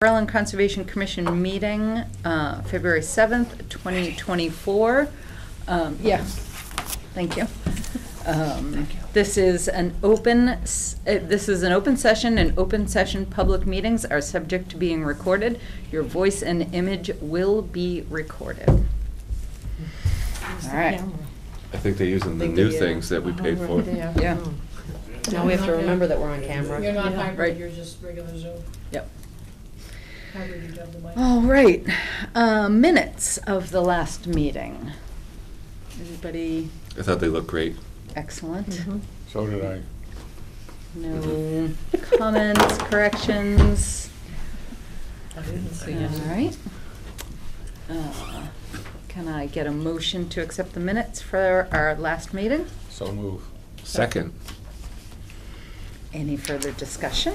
Berlin Conservation Commission meeting, February 7th, 2024. Yeah, thank you. This is an open session, and open session public meetings are subject to being recorded. Your voice and image will be recorded. All right. I think they're using the new things that we paid for. Yeah. Now we have to remember that we're on camera. You're not hybrid, right. You're just regular Zoom. Yep. Hybrid, you have the mic. All right. Minutes of the last meeting. Everybody? I thought they looked great. Excellent. Mm-hmm. So did I. No comments, corrections. I didn't see All it. right. Can I get a motion to accept the minutes for our last meeting? So move. Second. Any further discussion?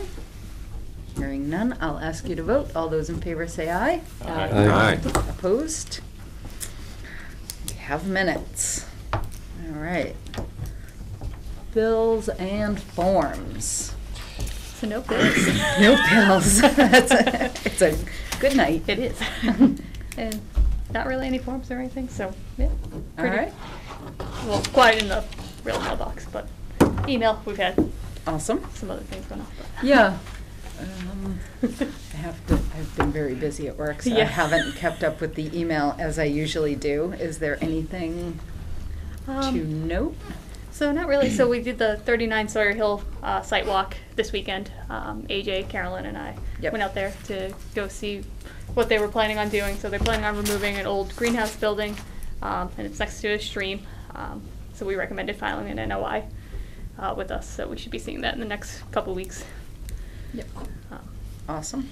Hearing none, I'll ask you to vote. All those in favor say aye. Aye. Opposed? We have minutes. All right. Bills and forms. So no bills. No bills. It's a good night. It is. And not really any forms or anything, so yeah. All right. Well, quiet in the real mailbox, but email, we've had Awesome. some other things going on. But. Yeah. I've been very busy at work, so I Yeah. haven't kept up with the email as I usually do. Is there anything to note? So not really. So we did the 39 Sawyer Hill site walk this weekend. AJ, Carolyn, and I Yep. went out there to go see what they were planning on doing. So they're planning on removing an old greenhouse building, and it's next to a stream. So we recommended filing an NOI with us. So we should be seeing that in the next couple weeks. Yep. Awesome.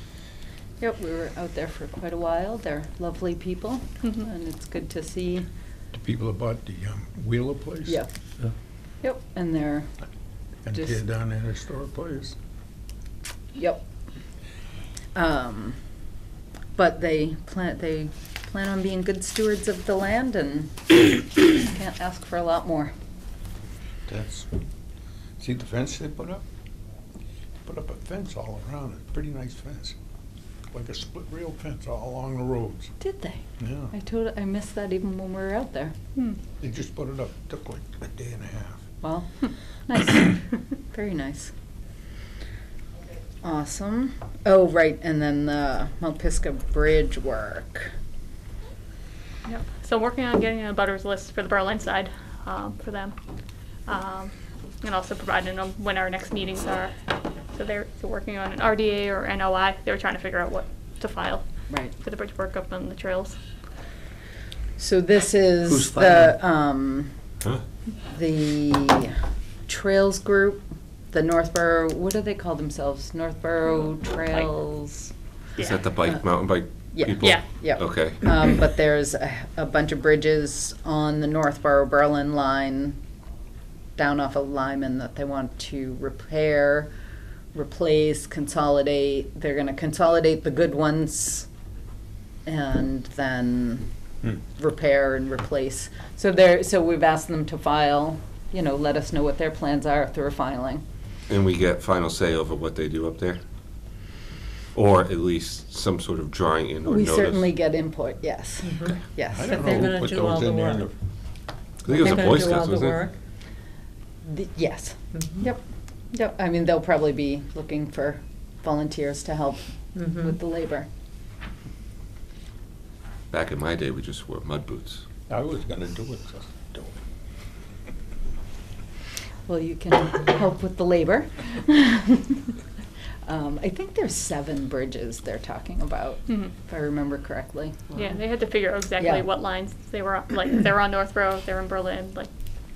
Yep, we were out there for quite a while. They're lovely people, Mhm. and it's good to see. The people that bought the Wheeler place? Yeah. Yep, and they're, And Just- tear down that historic place. yep. But they plan on being good stewards of the land, and can't ask for a lot more. See the fence they put up? Put up a fence all around it, pretty nice fence. Like a split rail fence all along the roads. Did they? Yeah. I missed that even when we were out there. They just put it up, took like a day and a half. Well, nice. Very nice. Awesome. Oh, right, and then the Malpisca Bridge work. Yep. So I'm working on getting a butters list for the Berlin side for them, and also providing them when our next meetings are. So they're working on an RDA or NOI. They were trying to figure out what to file Right. for the bridge work up on the trails. So this is Who's Huh? the Trails Group, the Northborough, what do they call themselves? Northborough Trails? Is that the mountain bike Yeah. people? Yeah. Yeah. Okay. But there's a bunch of bridges on the Northborough Berlin line down off of Lyman that they want to repair, replace, consolidate. They're gonna consolidate the good ones and then repair and replace. So we've asked them to file, let us know what their plans are through a filing. And we get final say over what they do up there? Or at least some sort of drawing in or We notice? certainly get input, yes. Yes. I But don't they're know gonna who put do all those the in there. work. I think it was a They're Boy gonna do all Scouts, the wasn't it? work. Yes. Mhm. Yep. Yep. I mean, they'll probably be looking for volunteers to help Mhm. with the labor. Back in my day, we just wore mud boots. I was gonna do it, just do it. Well, you can help with the labor. I think there's 7 bridges they're talking about, Mhm. if I remember correctly. Yeah, they had to figure out exactly Yeah. what lines they were on. Like they were on Northborough, they were in Berlin. Like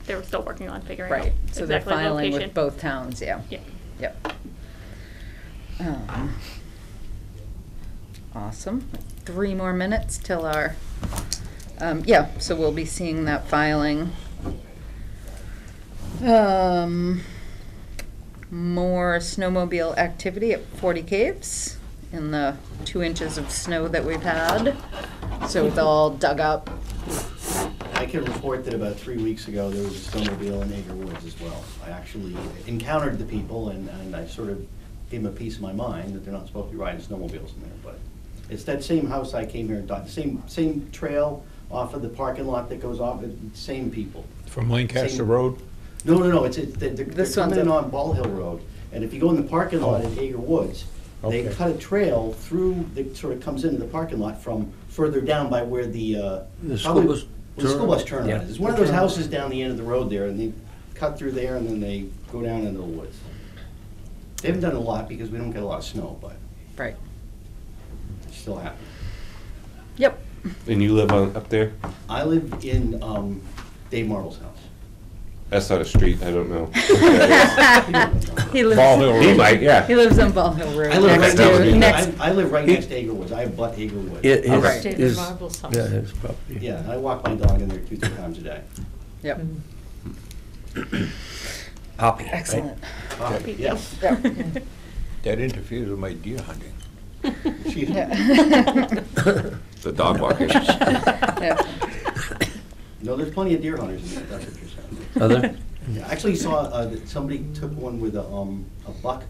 they were still working on figuring out Right, so they're exactly the filing location. with both towns, yeah. Yeah. Yep. Awesome. 3 more minutes till our, so we'll be seeing that filing. More snowmobile activity at 40 Caves in the 2 inches of snow that we've had. So it's all dug up. I can report that about 3 weeks ago, there was a snowmobile in Ager Woods as well. I actually encountered the people and I sort of gave them a piece of my mind that they're not supposed to be riding snowmobiles in there, but it's that same house I came here and talked, same trail off of the parking lot that goes off, same people. From Lancaster Same- Road? No, they're This coming one's in up. on Ball Hill Road, and if you go in the parking lot in Hager Woods, they Okay. cut a trail through, that sort of comes into the parking lot from further down by where the, The school probably- bus where the school bus turnaround. turnaround Yeah. is. It's one of those houses down the end of the road there, and they cut through there, and then they go down into the woods. They haven't done a lot because we don't get a lot of snow, but Right. it's still happening. Yep. And you live up there? I live in Dave Marvel's house. That's not a street, I don't know. He lives. Ball Hill He Road. might, yeah. He lives on Ball Hill Road. I live next right to next, next. I live right next to Hager Woods. I butt Hager Woods. It Okay. is, David is, Marvel's house. yeah, his property. Yeah, and I walk my dog in there 2-3 times a day. Yep. Poppy, right? Excellent. Yes. Yep. That interferes with my deer hunting. She- Yeah. The dog walking. Yeah. No, there's plenty of deer hunters in there, that's what you're saying. Other? Yeah, I actually saw that somebody took one with a buck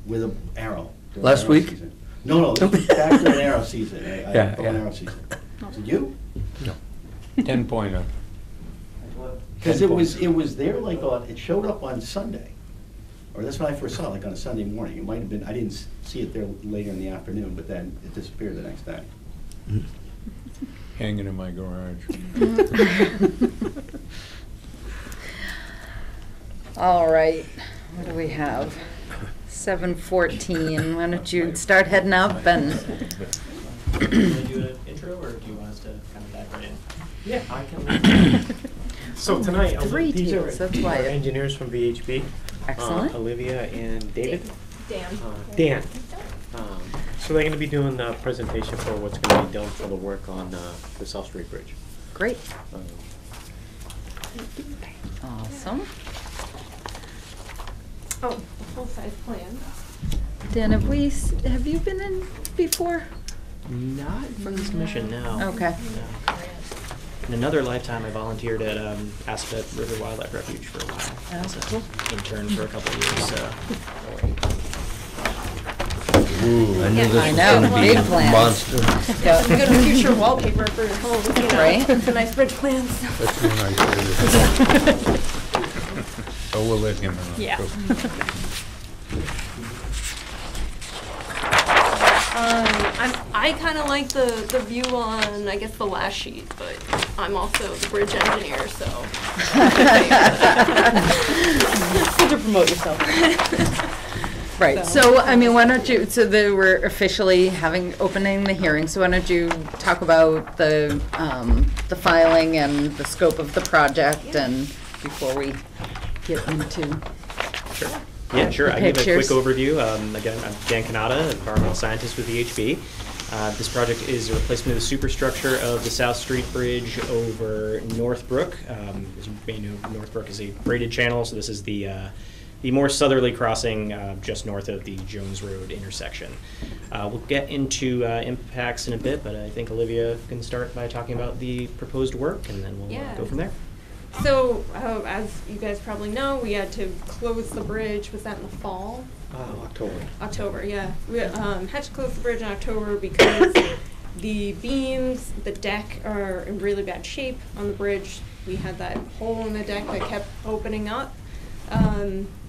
with an arrow. during Last arrow week? season. No, this was back during arrow season. Yeah, Bow and yeah. arrow season. Did you? 10-pointer. Because it was there like it showed up on Sunday. Or that's when I first saw it, like on a Sunday morning. It might have been, I didn't see it there later in the afternoon, but then it disappeared the next day. Hanging in my garage. All right. What do we have? 7:14. Why don't you start heading up and? Do you want to do an intro, or do you want us to kind of dive right in? Yeah, I can. So tonight, Three these tables, are that's why our it- engineers from VHB. Excellent. Olivia and David. Dan. Dan. So they're going to be doing the presentation for what's going to be done for the work on the South Street Bridge. Great. Um, Awesome. Oh, a full-size plan. Dan, have you been in before? Not for this mission, no. Okay. No. In another lifetime, I volunteered at Aspet River Wildlife Refuge for a while. As cool. an intern for a couple of years. I knew I this know, was gonna big be a plans. monster. Yeah. Good future wallpaper for home, you know. Right? The nice bridge plans. That's when I said it. So we'll let him in. Yeah. I kind of like the view on, I guess, the last sheet, but I'm also the bridge engineer, so. Good to promote yourself. Right, so, I mean, why don't you, so we're officially opening the hearing, so why don't you talk about the filing and the scope of the project and before we get into. Sure. Yeah, sure. I give a quick Pictures. overview. Again, I'm Dan Canada, environmental scientist with VHB. This project is a replacement of the superstructure of the South Street Bridge over Northbrook. As you may know, Northbrook is a braided channel, so this is the more southerly crossing just north of the Jones Road intersection. We'll get into impacts in a bit, but I think Olivia can start by talking about the proposed work, and then we'll Yeah. go from there. So, as you guys probably know, we had to close the bridge. Was that in the fall? October. October, yeah. We had to close the bridge in October because the beams, the deck are in really bad shape on the bridge. We had that hole in the deck that kept opening up.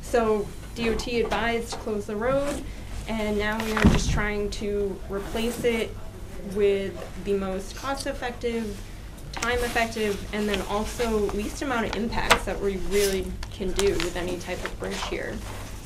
So DOT advised to close the road, and now we are just trying to replace it with the most cost-effective, time-effective, and then also least amount of impacts that we really can do with any type of bridge here.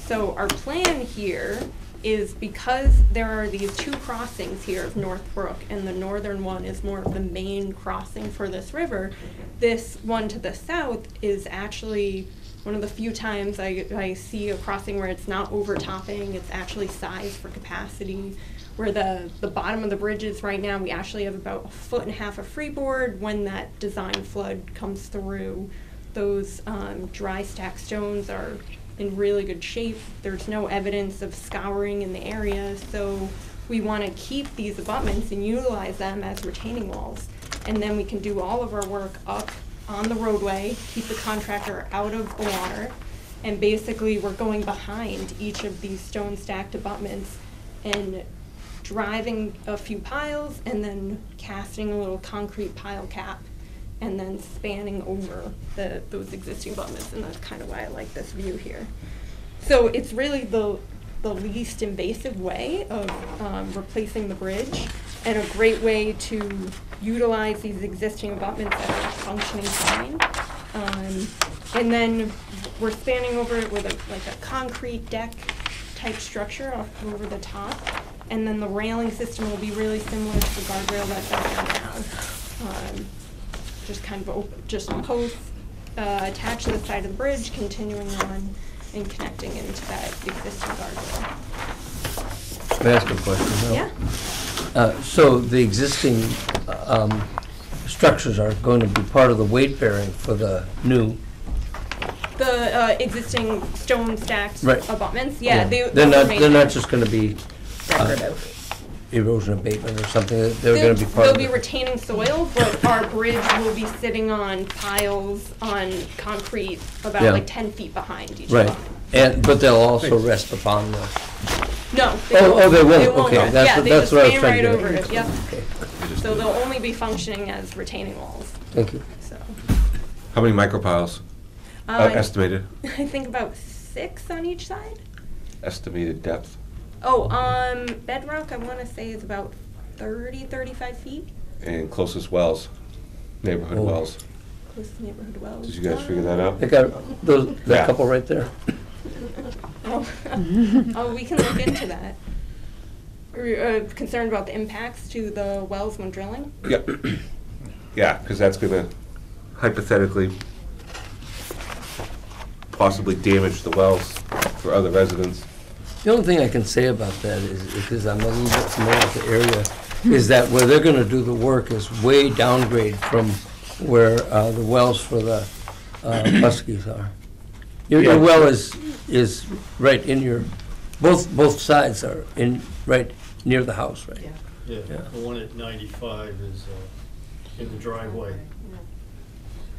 So our plan here is, because there are these two crossings here of Northbrook, and the northern one is more of the main crossing for this river, this one to the south is actually one of the few times I see a crossing where it's not overtopping, it's actually sized for capacity. Where the bottom of the bridge is right now, we actually have about 1.5 feet of freeboard. When that design flood comes through, those dry stack stones are in really good shape. There's no evidence of scouring in the area, so we want to keep these abutments and utilize them as retaining walls. And then we can do all of our work up on the roadway, keep the contractor out of the water, And basically, we're going behind each of these stone stacked abutments and driving a few piles and then casting a little concrete pile cap and then spanning over those existing abutments. And that's kind of why I like this view here. So it's really the least invasive way of replacing the bridge, and a great way to utilize these existing abutments that are functioning fine. And then we're spanning over it with a concrete deck type structure over the top, and then the railing system will be really similar to the guardrail that's out there now. Just kind of just posts attached to the side of the bridge, continuing on and connecting into that existing guardrail. May I ask a question? Mel? Yeah. So the existing structures are going to be part of the weight bearing for the new. The existing stone stacked Right. abutments, yeah, They're they'll not. remain They're there. not just going to be Decorative. erosion abatement or something. They're going to be part They'll of be it. retaining soil, but our bridge will be sitting on piles on concrete about Yeah. like 10 feet behind each Right. abutment. But they'll also rest upon the. No. Oh, they won't. won't Okay, go. that's Yeah, what- they that's just what I was span trying right to get over at. it, yep. Okay. So they'll only be functioning as retaining walls, Thank you. so. How many micropiles estimated? I think about 6 on each side. Estimated depth? Oh, bedrock, I want to say is about 35 feet. And closest wells, neighborhood Oh. wells. Close to neighborhood wells. Did you guys figure that out? They got those, that Yeah. couple right there. Oh. Oh, we can look into that. Are you concerned about the impacts to the wells when drilling? Yep. Yeah, because that's gonna hypothetically possibly damage the wells for other residents. The only thing I can say about that is, because I'm a little bit familiar with the area, is that where they're gonna do the work is way downgrade from where the wells for the muskies are. Your Yeah. well is right in your, both sides are right near the house, right? Yeah, Yeah. the one at 95 is in the driveway.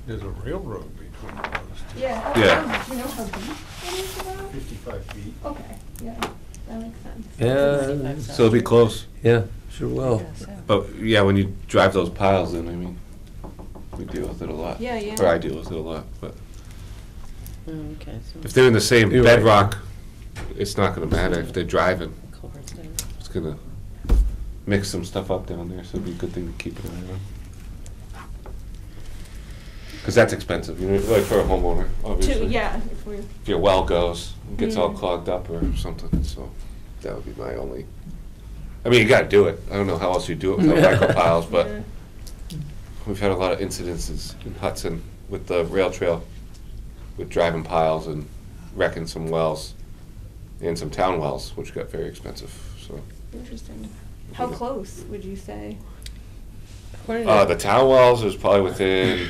There's a railroad between those two. Yeah. Yeah. Do you know how deep it is about? 55 feet. Okay, yeah, that makes sense. Yeah, So it'll be close. yeah, sure will. But yeah, when you drive those piles in, I mean, we deal with it a lot. Yeah, yeah. Or I deal with it a lot, but Okay, so if they're in the same You're right. bedrock, it's not gonna matter if they're driving. culverts there. It's gonna mix some stuff up down there, so it'd be a good thing to keep an eye on. Because that's expensive, you know, like for a homeowner, obviously. Yeah, if we're, If your well goes, and gets all Mm. clogged up or something, so that would be my only, I mean, you gotta do it. I don't know how else you do it without micropiles, but yeah. we've had a lot of incidences in Hudson with the rail trail, with driving piles and wrecking some wells, and some town wells, which got very expensive, so. Interesting. How close would you say? The town wells is probably within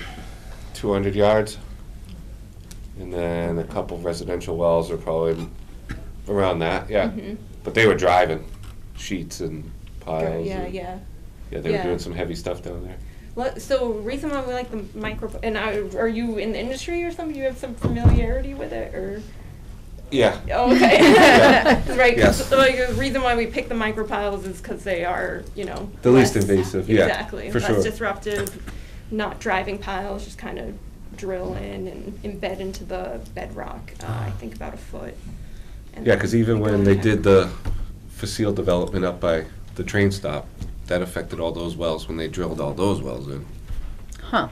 200 yards. And then a couple residential wells are probably around that, yeah. Mhm. But they were driving sheets and piles. Yeah, and- yeah. Yeah, they were Yeah. doing some heavy stuff down there. So reason why we like the micro, and are you in the industry or something? Do you have some familiarity with it, or? Yeah. Oh, okay. Yeah. Right. 'Cause, Yes. like, the reason why we pick the micropiles is because they are, you know. The least less- invasive, yeah, Exactly. for Less sure. disruptive, not driving piles, just kind of drill in and embed into the bedrock. I think about a foot. and Yeah, because even go when in they there. did the facile development up by the train stop, that affected all those wells when they drilled all those wells in. Huh.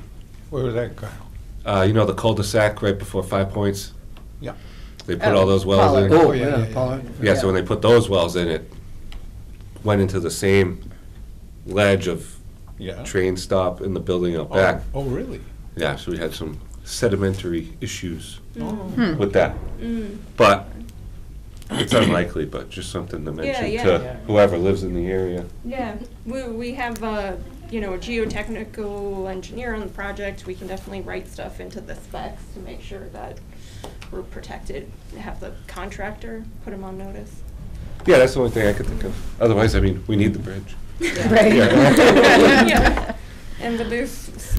Where was that, Kyle? You know the cul-de-sac right before 5 Points? Yeah. They put Oh, all those wells in. Pollard. Oh, yeah, yeah, yeah, Pollard. Yeah, so when they put those wells in, it went into the same ledge of Yeah. train stop in the building out Oh, back. oh, really? Yeah, so we had some sedimentary issues Mm. with that. Mm. But it's unlikely, but just something to mention yeah. to whoever lives in the area. Yeah, we have you know, a geotechnical engineer on the project. We can definitely write stuff into the specs to make sure that we're protected. Have the contractor put them on notice. Yeah, that's the only thing I could think of. Otherwise, I mean, we need the bridge. Right. Yeah. And but there's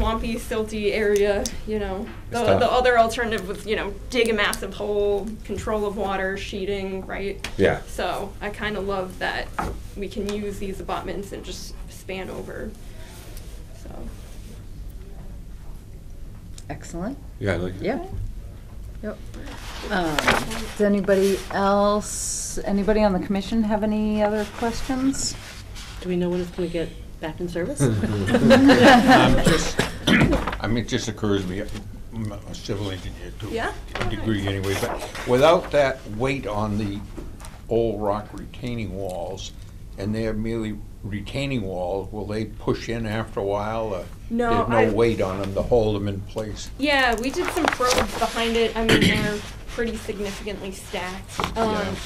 swampy, silty area, you know. It's The tough. other alternative was, you know, dig a massive hole, control of water, sheeting, right? Yeah. So I kind of love that we can use these abutments and just span over. So. Excellent. Yeah, I like it. Yeah. Yep. Does anybody on the commission have any other questions? Do we know when it's gonna get back in service? It just occurs to me, I'm a civil engineer to Yeah? a degree anyway, but without that weight on the old rock retaining walls, and they're merely retaining walls, will they push in after a while? No, There's no weight on them to hold them in place. Yeah, we did some probes behind it. I mean, they're pretty significantly stacked.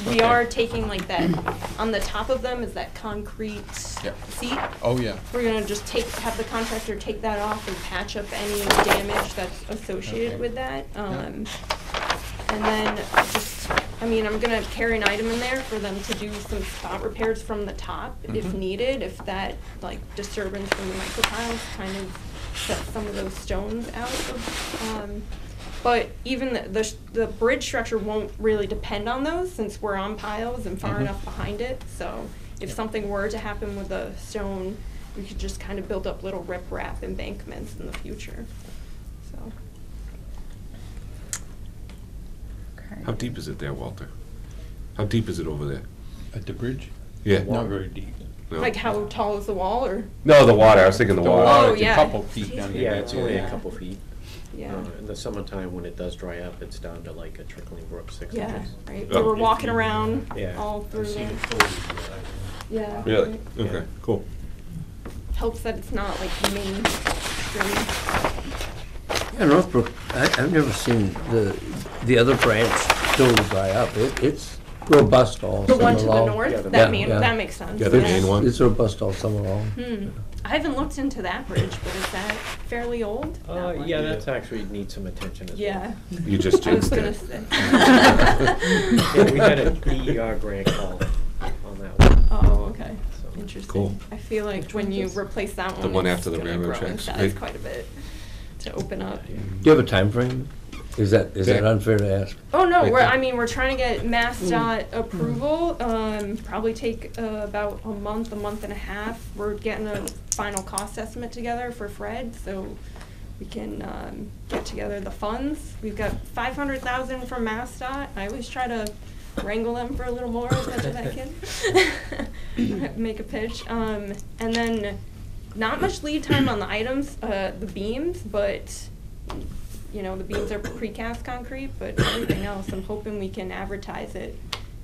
We okay. are taking like that, on the top of them is that concrete Yeah. seat. Oh, yeah. We're gonna just have the contractor take that off and patch up any damage that's associated Okay. with that. And then just, I mean, I'm gonna carry an item in there for them to do some spot repairs from the top if needed, if that like disturbance from the micropiles kind of sets some of those stones out. But even the bridge structure won't really depend on those since we're on piles and far enough behind it. So if something were to happen with a stone, we could just kind of build up little riprap embankments in the future. So. How deep is it there, Walter? How deep is it over there? At the bridge? Yeah. Not very deep. No. Like how tall is the wall, or? No, the water. I was thinking the water. Oh, It's a yeah. couple feet down there. Yeah, that's it's only all. a couple feet. Yeah. In the summertime, when it does dry up, it's down to like a trickling brook, 6 Yeah, inches. right. Oh. We were walking around Yeah. all through I've seen there. it fully, Yeah. Really? right. Okay. Cool. Helps that it's not like main stream. Yeah, Northbrook, I've never seen the other branch totally dry up. It's robust all The summer one to the long. north, Yeah, the that main- mean, yeah. that makes sense. Yeah, the main one. It's robust all summer long. I haven't looked into that bridge, but is that fairly old? That one? Yeah, that's actually needs some attention as Yeah. You just I was jinxed gonna it. say. well. Yeah, we had a DER grant call on that one. Oh, okay. So. Interesting. Cool. I feel like when you replace that one, one it's after the gonna railroad grow in tracks, size right? quite a bit to open up. Do you have a time frame? Is that Yeah. unfair to ask? Oh no, Right there. I mean, we're trying to get MassDOT approval. Probably take about a month and a half. We're getting a final cost estimate together for Fred, so we can get together the funds. We've got 500,000 from MassDOT. I always try to wrangle them for a little more as much as I can. Make a pitch, and then not much lead time on the items, the beams, but. You know, the beams are precast concrete, but everything else, I'm hoping we can advertise it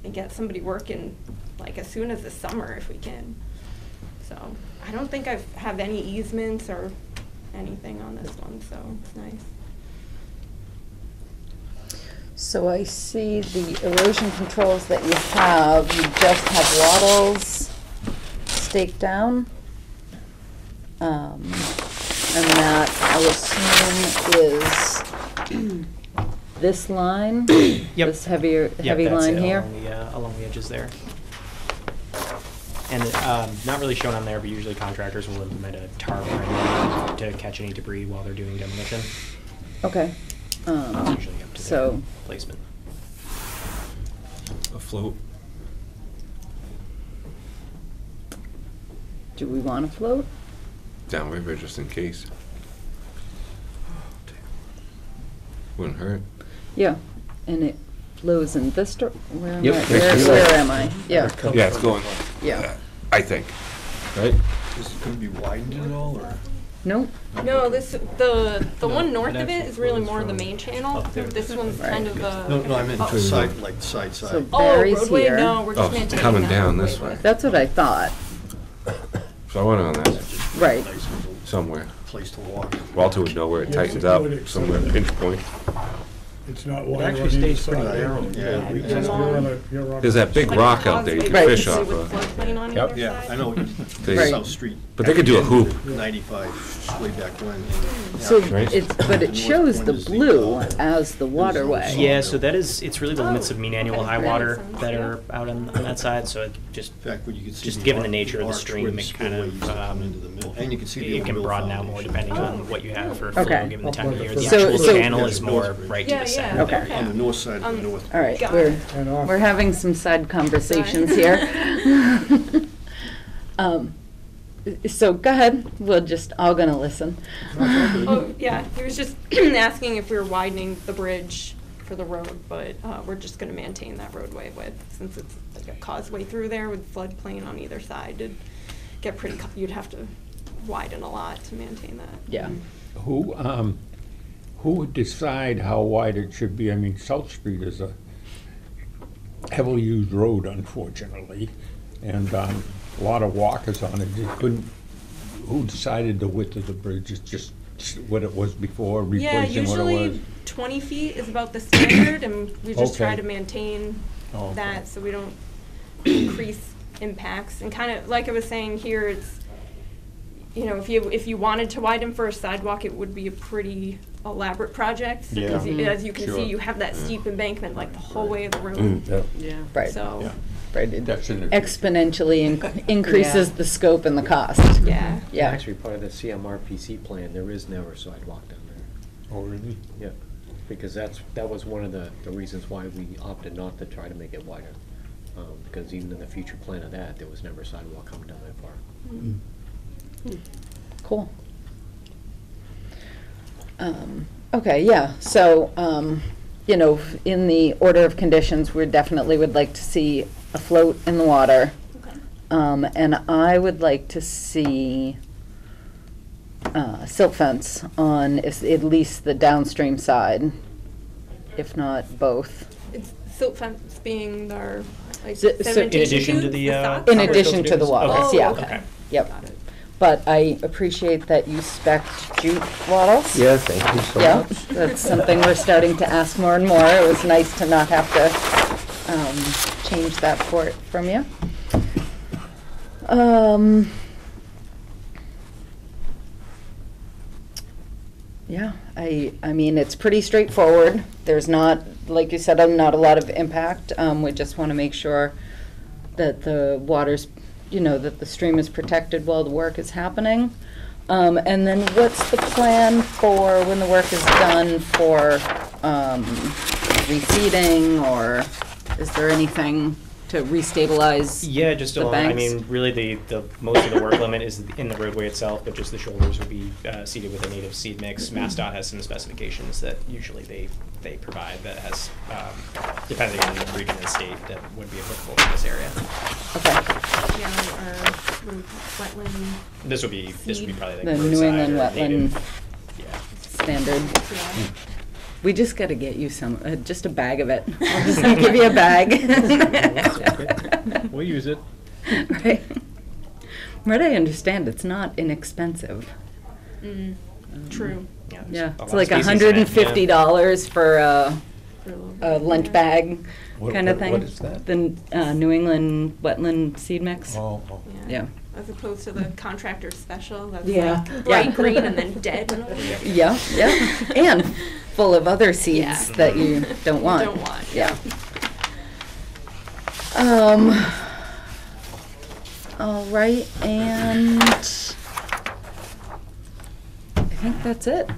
and get somebody working like as soon as the summer if we can. So I don't think I have any easements or anything on this one, so it's nice. So I see the erosion controls that you just have wattles staked down. And that, I would assume, is this line? Yep. This Yep, heavy that's line it, here? along the edges there. And not really shown on there, but usually contractors will implement a tarp to catch any debris while they're doing demolition. Okay. It's usually up to So, their placement. A float. do we want to float? Downriver just in case. Wouldn't hurt. Yeah, and it flows in this where am Yep, I? that's Where right. am I? Yeah, Yeah, it's going. yeah. I think. Right? Is it gonna be widened at all, or? Nope. No, the one north of it is really more the main channel. This one's kind of a. No, I meant Oh. side, like side. So Oh, Barry's roadway? here. No, we're Oh, just maintaining coming that down roadway this way. width. That's what I thought. So I went on that Right. Nice little somewhere. place to walk. Walter would know where it tightens up, somewhere pinch point. It's not It water on actually either stays pretty side. narrow. Yeah. You're on There's that big rock out there you can Right. fish off With of. floodplain on Yep. either Yeah, side. I know, They- South Street. But they could do a hoop. 95, way back when. So Right. it's, but it shows the blue as the waterway. Yeah, so that is, it's really the limits of mean annual high Okay. water that are out on that side, so it just, In fact, when you can see. just the given the arch- nature of the arch stream, where the it kind spillway of, used to come into the mill. And you can see the it old can mill broaden out more foundation. depending on what you have for flow, Okay. given the time of year. The So- actual so- channel is more right to Yeah, the yeah. center. Okay. there, On yeah. the north side of the north. All right, Got we're, it. And off. we're having some side conversations here. So go ahead, we're just all gonna listen. Oh, yeah, he was just asking if we were widening the bridge for the road, but we're just gonna maintain that roadway width, since it's like a causeway through there with floodplain on either side. It'd get pretty, you'd have to widen a lot to maintain that. Yeah. Who would decide how wide it should be? I mean, South Street is a heavily used road, unfortunately, and a lot of walkers on it. It couldn't, who decided the width of the bridge? It's just what it was before, Yeah, replacing what it was? usually 20 feet is about the standard, and we just try Okay. to maintain Oh, okay. that so we don't increase impacts. And kind of, like I was saying here, it's, you know, if you wanted to widen for a sidewalk, it would be a pretty elaborate project. Yeah. Because as you can Sure. see, you have that steep embankment like the whole way of the road. Mm, yeah. Yeah. Right, So, Yeah, right. It that's in the. exponentially increases Yeah. the scope and the cost. yeah. Yeah. Actually, part of the CMRPC plan, there is never a sidewalk down there. Oh, really? Yeah, because that was one of the reasons why we opted not to try to make it wider. Because even in the future plan of that, there was never a sidewalk coming down that far. Cool. Okay, yeah, so, you know, in the order of conditions, we definitely would like to see a float in the water. Okay. And I would like to see silt fence on at least the downstream side, if not both. It's silt fence being our, like, So- so- sedimentation In addition to tubes, the, socks? In Concrete addition to the filters? wattles, Oh, yeah. okay. Yep. Got it. But I appreciate that you spec'd jute wattles. Yeah, thank you so Yeah, much. that's something we're starting to ask more and more. It was nice to not have to change that from you. Yeah, I mean, it's pretty straightforward. There's not, like you said, not a lot of impact. We just want to make sure that the water's, you know, that the stream is protected while the work is happening. And then what's the plan for when the work is done for reseeding, or is there anything to restabilize? Yeah, just the along, I banks? mean, really the most of the work limit is in the roadway itself, but just the shoulders would be seeded with a native seed mix. MassDOT has some specifications that usually they provide that has, depending on the region and state, that would be applicable to this area. Okay, Yeah, our what do we call it, wetland. This would be probably like the New roadside England or wetland native. Yeah. standard. Yeah. We just gotta get you some, just a bag of it. I'll just give you a bag. We'll use it. Right. From what I understand, it's not inexpensive. True. Yeah, there's Yeah, a it's lot of like species in it, yeah. $150 for For a little a bit. lunch bag What- kind of what- thing. what is that? The New England wetland seed mix. Oh, Yeah. As opposed to the contractor special, that's Yeah. like bright Yeah. green and then dead. Yeah, yeah, and full of other seeds Yeah. that you don't want. Don't want, Yeah. All right, and I think that's it.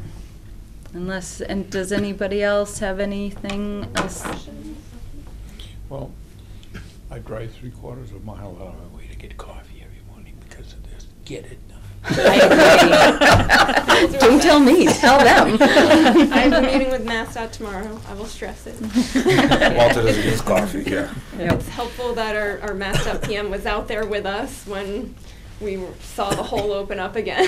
And does anybody else have anything else? well, I drive 3/4 of a mile out of my way to get coffee every morning because of this. Get it done. I agree. Don't tell me, tell them. I have a meeting with MassDOT tomorrow. I will stress it. Walter doesn't use coffee, yeah. It's helpful that our MassDOT PM was out there with us when we saw the hole open up again.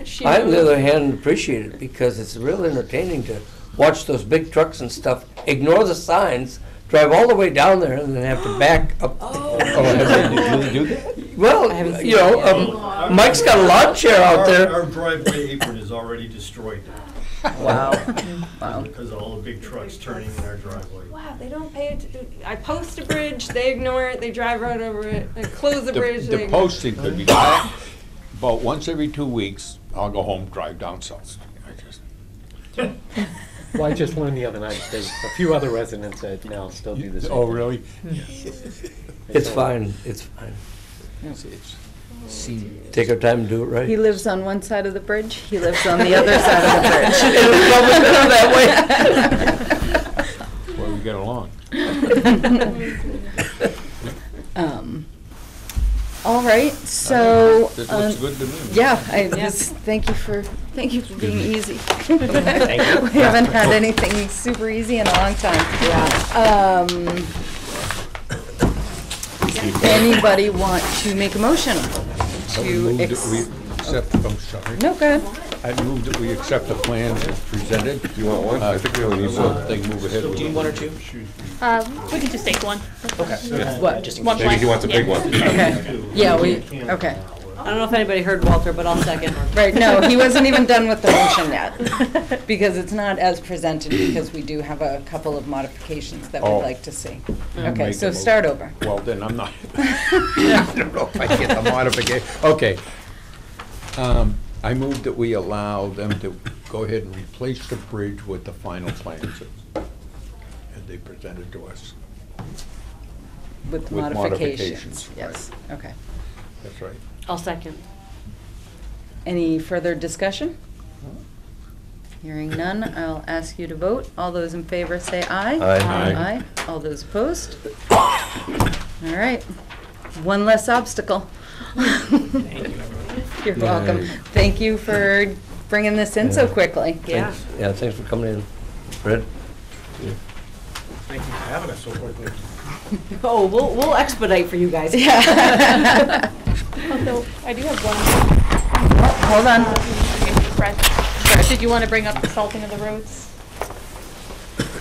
She I, on the moved. other hand, appreciate it because it's real entertaining to watch those big trucks and stuff, ignore the signs, drive all the way down there and then have to back up. Oh. Did you really do that? Well, you know, Mike's got a lawn chair out there. Our driveway apron is already destroyed. Wow. Wow. Because of all the big trucks turning in our driveway. Wow, they don't pay it. I post a bridge, they ignore it, they drive right over it. I close the bridge, they The ignore it. posting could be done, about once every 2 weeks, I'll go home, drive down South Street. Well, I just learned the other night, there's a few other residents that now still do the same Oh, thing. really? It's fine, it's fine. It's senior. Take our time and do it right. He lives on one side of the bridge, he lives on the other side of the bridge. It'll probably go that way. Well, we get along. All right, so. This looks good to me. Yeah, thank you for being easy. you. We haven't had anything super easy in a long time. Anybody want to make a motion I to move that we accept, I'm sorry. No, go ahead. I move that we accept the plan as presented. You want one? I think we only need So one. they can move ahead. Do you need one or two? We can just take one. What? Just in One case. Maybe he wants a big one. Okay, yeah, okay. I don't know if anybody heard Walter, but I'll second. Right, no, he wasn't even done with the motion yet, because it's not as presented, because we do have a couple of modifications that we'd Oh. like to see. Make Okay, a so motion. start over. Well, then I'm not, I don't know if I get the modification. Okay. I move that we allow them to go ahead and replace the bridge with the final plans that they presented to us. With With modifications, modifications, yes, okay. That's right. I'll second. Any further discussion? Hearing none, I'll ask you to vote. All those in favor say aye. Aye. Aye. All those opposed? All right. One less obstacle. Thank you. You're welcome. Thank you for bringing this in so Yeah. quickly. Yeah. Thanks. Yeah, thanks for coming in. Fred? Thank you for having us so quickly. Oh, we'll expedite for you guys. Yeah. Although, I do have one. Hold on. Fred, did you want to bring up the salting of the roads?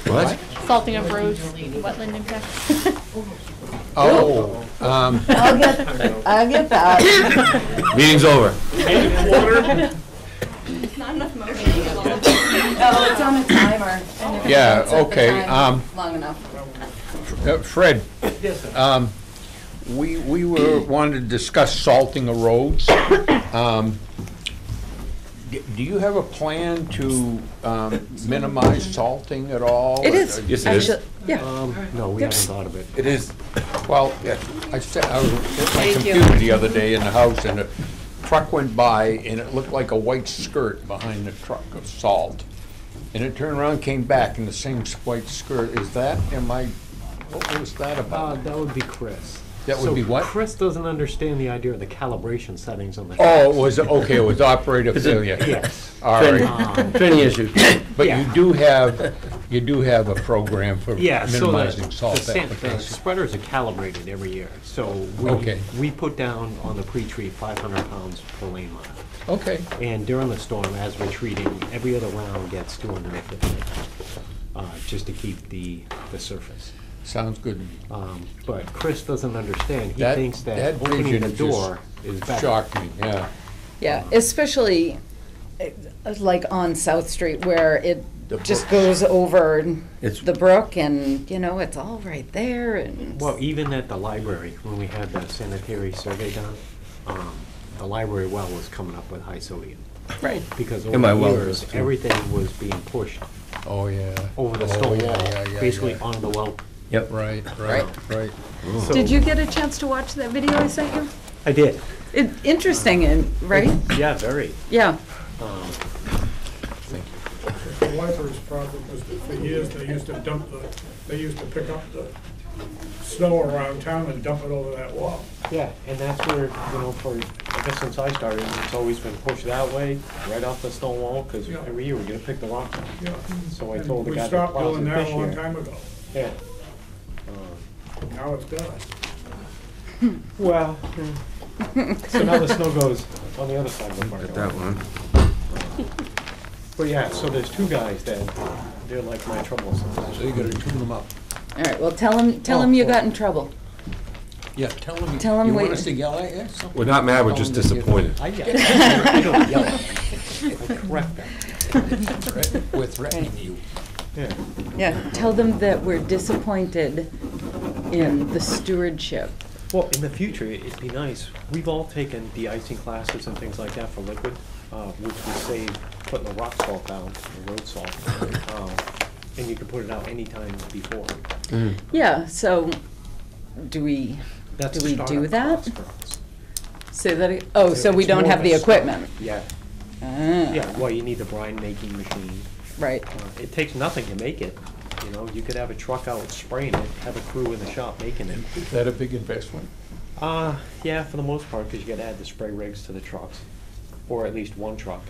What? Salting of roads, wetland impact? Oh, I'll get that. Meeting's over. Not enough motion. Oh, it's on a timer. and if Yeah, it's at the okay, time long enough. Fred. We wanted to discuss salting of roads. Do you have a plan to minimize salting at all? It is. Yes, it is. Actually, yeah. No, we haven't thought of it. It is. Well, I was at my Thank you. computer the other day in the house, and a truck went by, and it looked like a white skirt behind the truck of salt. And it turned around, came back in the same white skirt. What was that about? That would be Chris. That would be what? Chris doesn't understand the idea of the calibration settings on the. Oh, it was, okay, it was operator failure. Yes. All right. Training issues. But Yeah. you do have a program for Yeah, so minimizing the salt the application. spreaders are calibrated every year, so Okay. we put down on the pre-treat 500 pounds per lane mile. Okay, And during the storm, as we're treating, every other round gets 250, just to keep the surface. sounds good to me. But Chris doesn't understand. He That- thinks that that opening the vision just door is better. Shocked me, yeah. Yeah, especially like on South Street where it The just brooks. goes over It's- the brook and, it's all right there and. Well, even at the library, when we had the sanitary survey done, the library well was coming up with high sodium. Right. Because And my over well the years, does too. everything was being pushed Oh, yeah. over the Oh, stone yeah, wall, yeah, yeah, basically yeah. on the well. Yep. Right. So- Did you get a chance to watch that video I sent you? I did. Interesting, and right? Yeah, very. Yeah. The library's problem was that for years, they used to pick up the snow around town and dump it over that wall. Yeah, and that's where, I guess since I started, it's always been pushed that way, right off the stone wall, because Yeah. every year we gotta pick the rock up. Yeah. So I And told the we guy that stopped plows doing it that this a long year. time ago. Yeah. Now it's done. Well, so now the snow goes on the other side of the park. Got that one. But yeah, so there's two guys that, they're like my troublesome. So you gotta tune them up. All right, well, tell him you got in trouble. Yeah, tell them. Tell 'em You we- want us to yell at you? We're not mad, we're just disappointed. I don't yell at them. I correct them. We're threatening you. Yeah. Yeah, tell them that we're disappointed in the stewardship. Well, in the future, it'd be nice. We've all taken de-icing classes and things like that for liquid, which would save putting the rock salt down, the road salt. And you can put it out anytime before. Yeah, so do we That's do the we do startup that? cost for us. Say that, oh, so we It's don't more have of a the startup. equipment? Yeah. Ah, Yeah, well, you need the brine making machine. right, It takes nothing to make it, you know, you could have a truck out spraying it, have a crew in the shop making it. Is that a big investment? Yeah, for the most part, because you gotta add the spray rigs to the trucks, or at least one truck.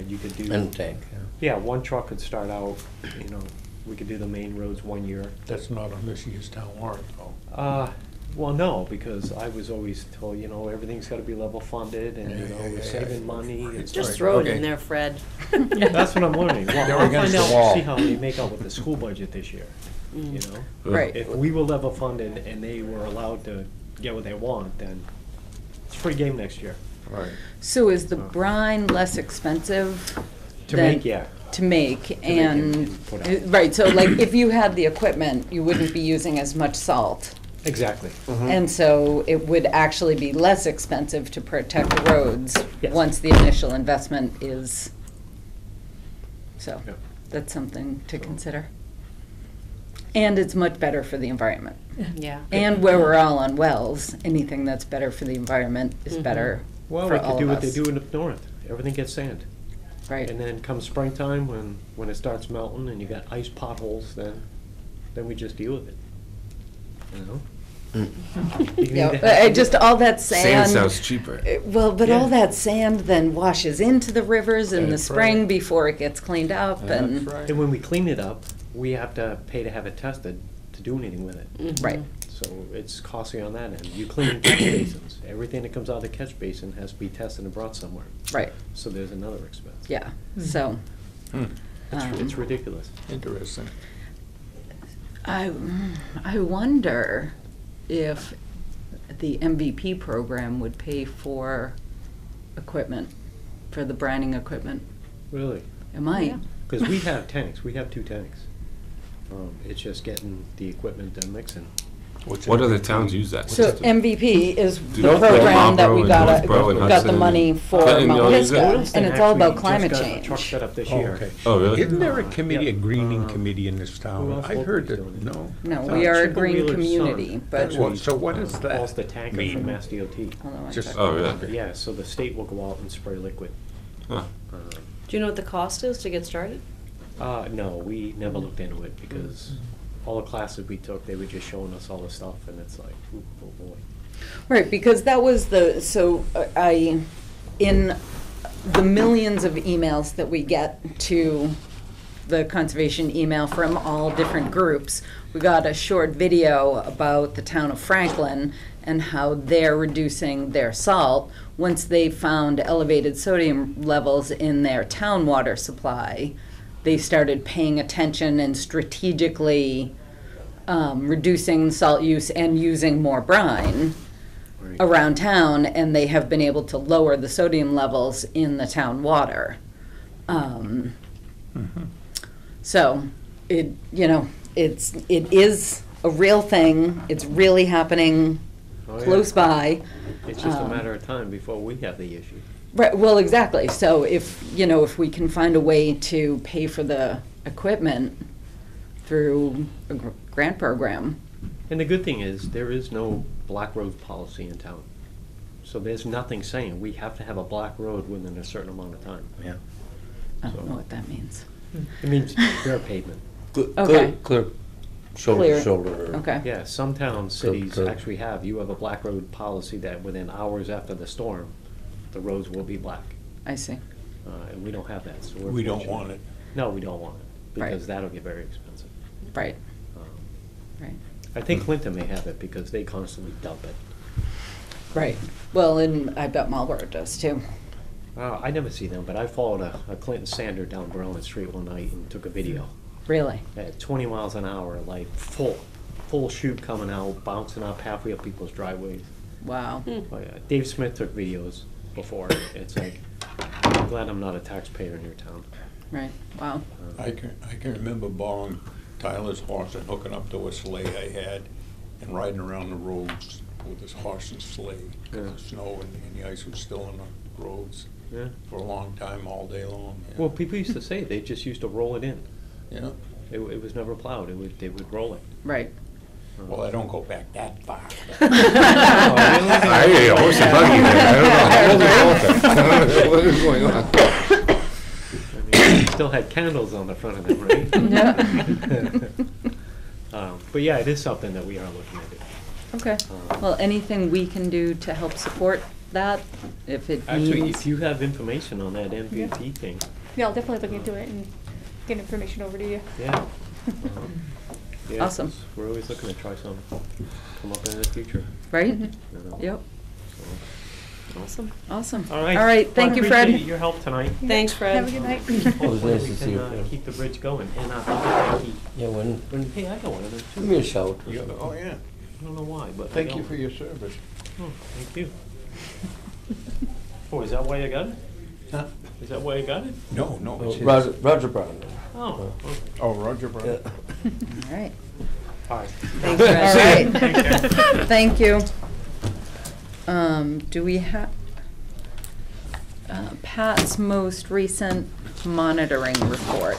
You could do. And tank, yeah. Yeah, one truck could start out, you know, we could do the main roads 1 year. That's not on this year's town warrant, though. Well, no, because I was always told, you know, everything's gotta be level funded, and, you know, we're saving money. and- Just Right, throw it okay. in there, Fred. That's what I'm wondering. Well, They're I'll against find the out, wall. see how they make out with the school budget this year, you know? right. If we were level funded and they were allowed to get what they want, then it's free game next year. Right. So is the brine less expensive? To than- make, yeah. To make, and and, put out. right, so like, if you had the equipment, you wouldn't be using as much salt. Exactly. And so it would actually be less expensive to protect the roads Yes. once the initial investment is, so, Yeah. that's something to consider. And it's much better for the environment. Yeah. And where we're all on wells, anything that's better for the environment is better Well, for we all could do of what they us. do in the north. Everything gets sand. Right, And then come springtime, when it starts melting and you got ice potholes, then we just deal with it. You know? You need yeah, to have just all that sand. Sand sounds cheaper. Well, but all Yeah. that sand then washes into the rivers in the That's spring right. before it gets cleaned up That's and, right. And when we clean it up, we have to pay to have it tested to do anything with it. right, So it's costly on that end. You clean catch basins. Everything that comes out of the catch basin has to be tested and brought somewhere. right, So there's another expense. yeah, so. It's ridiculous. Interesting. I wonder if the MVP program would pay for equipment, for the brining equipment. Really? It might. Because we have tanks. We have 2 tanks. It's just getting the equipment and mixing. What other towns use that So system? MVP is the North program that Marlboro we and got Northborough and got the Hudson money and for Clinton, Mount y'all use Pisgah, that? Williston and it's all about actually climate just got a change. truck set up this Oh, year. okay. Oh, really? Isn't there a committee, Yeah. a greening committee in this town? Who else I heard locally that, is doing it? no? No, we are a Chippewa green Wheeler's community, son, but, actually, Well, so what is that Hauls the tanker mean? from Mass DOT. hold on one Just- second. Oh, really? Yeah, so the state will go out and spray liquid. Huh. Do you know what the cost is to get started? No, we never looked into it because all the classes we took, they were just showing us all the stuff and it's like, ooh, oh boy. Right, because that was in the millions of emails that we get to the conservation email from all different groups, we got a short video about the town of Franklin and how they're reducing their salt once they found elevated sodium levels in their town water supply. They started paying attention and strategically reducing salt use and using more brine around town, and they have been able to lower the sodium levels in the town water. So it is a real thing. It's really happening Oh, yeah. close by. It's just a matter of time before we have the issue. Right, well, exactly. So if we can find a way to pay for the equipment through a grant program. And the good thing is, there is no black road policy in town. So there's nothing saying we have to have a black road within a certain amount of time. Yeah. I don't know what that means. It means bare pavement. Okay. Clear, shoulder Clear. to shoulder. Okay. Yeah, some towns, cities Curb. actually have, you have a black road policy that within hours after the storm, the roads will be black. I see. And we don't have that, so we're We don't fortunate. want it. No, we don't want it, Right. because that'll get very expensive. Right, Um, right, I think Clinton may have it because they constantly dump it. right. Well, and I bet Marlboro does too. I never see them, but I followed a Clinton Sander down Berlin Street one night and took a video. Really? At 20 miles an hour, like full chute coming out, bouncing up halfway up people's driveways. Wow. Oh, yeah. Dave Smith took videos before. It's like, I'm glad I'm not a taxpayer in your town. Right, wow. I can remember borrowing Tyler's horse and hooking up to a sleigh I had and riding around the roads with this horse and sleigh. Because the snow and the ice was still on the roads Yeah. for a long time, all day long. Yeah. Well, people used to say they just used to roll it in. Yeah. It was never plowed. They would roll it. Right. Well, I don't go back that far. I hear a horse and buggy there. I don't know. What is going on? I mean, still had candles on the front of them, right? But yeah, it is something that we are looking at. Okay, well, anything we can do to help support that, if it Actually, means. if you have information on that MVT thing, Yeah, I'll definitely look into it and get information over to you. yeah. Yeah, Awesome. 'cause we're always looking to try some, come up in the future. Right? you know, Yep, so. Awesome. awesome. All right. All right, thank Well, you, I appreciate Fred. your help tonight. Thanks, Fred. Have a good night. It was nice We to see can, you, Fred. keep the bridge going, and I'll get Yeah, when, hey, I got one of those give too. me a shout. You got- oh, yeah. I don't know why, but I Thank got you for one. your service. Oh, thank you. Oh, is that why you got it? Huh? Is that why you got it? No, no, it's his. Roger Brown. Oh, Oh, Roger Brown. Yeah. All right. all right. Thanks, Fred. All right. Thank you. Do we have Pat's most recent monitoring report?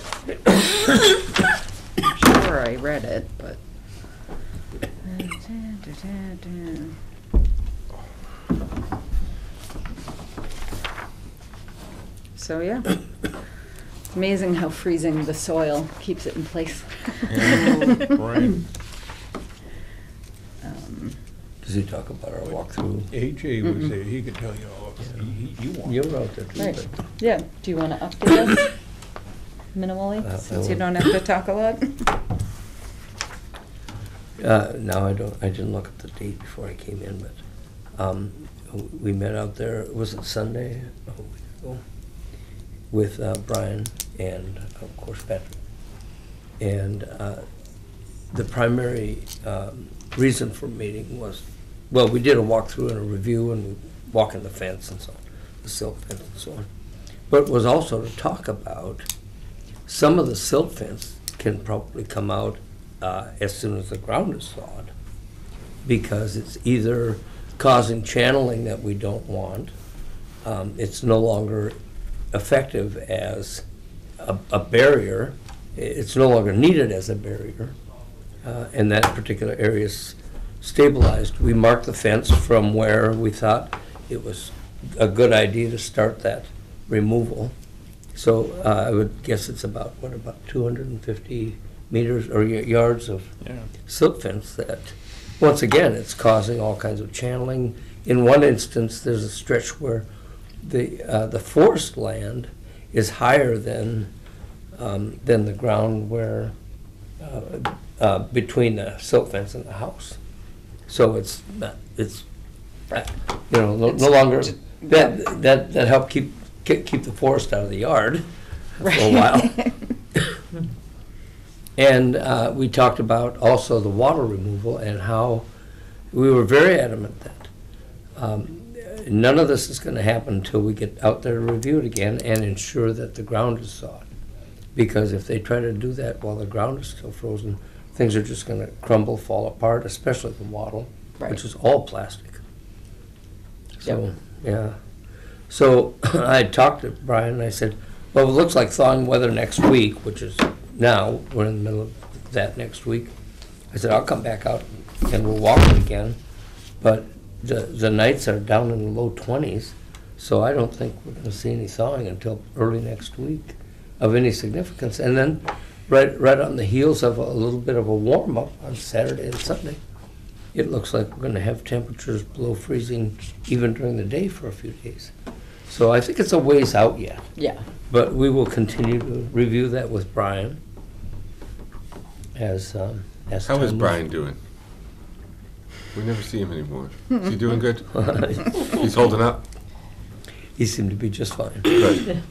Sure, I read it, but. So, yeah. It's amazing how freezing the soil keeps it in place. Right. Does he talk about our walkthrough? AJ was there, he could tell you all, you want. You were out there too. Right, yeah, do you want to update us minimally, I since you will. don't have to talk a lot? No, I didn't look at the date before I came in, but, we met out there, was it Sunday? A week ago? With, Brian and, of course, Patrick. And, the primary, reason for meeting was, well, we did a walkthrough and a review and walking the fence and so on, the silt fence and so on. But it was also to talk about, some of the silt fence can probably come out as soon as the ground is thawed, because it's either causing channeling that we don't want, it's no longer effective as a barrier, it's no longer needed as a barrier, and that particular area is stabilized. We marked the fence from where we thought it was a good idea to start that removal. So I would guess it's about 250 meters or yards of Yeah. silt fence that, once again, it's causing all kinds of channeling. In one instance, there's a stretch where the forest land is higher than the ground where, between the silt fence and the house. So it's no longer, that helped keep the forest out of the yard for a while. And we talked about also the water removal and how we were very adamant that none of this is going to happen until we get out there to review it again and ensure that the ground is thawed. Because if they try to do that while the ground is still frozen, things are just going to crumble, fall apart, especially the wattle, Right. which is all plastic. So, yeah. So I talked to Brian and I said, well, it looks like thawing weather next week, which is now, we're in the middle of that next week. I said, I'll come back out and we'll walk it again. But the nights are down in the low 20s, so I don't think we're going to see any thawing until early next week of any significance. And then right on the heels of a little bit of a warm-up on Saturday and Sunday, it looks like we're going to have temperatures below freezing even during the day for a few days. So I think it's a ways out yet. Yeah. But we will continue to review that with Brian as How is time Brian doing? We never see him anymore. Is he doing good? He's holding up? He seemed to be just fine. Good.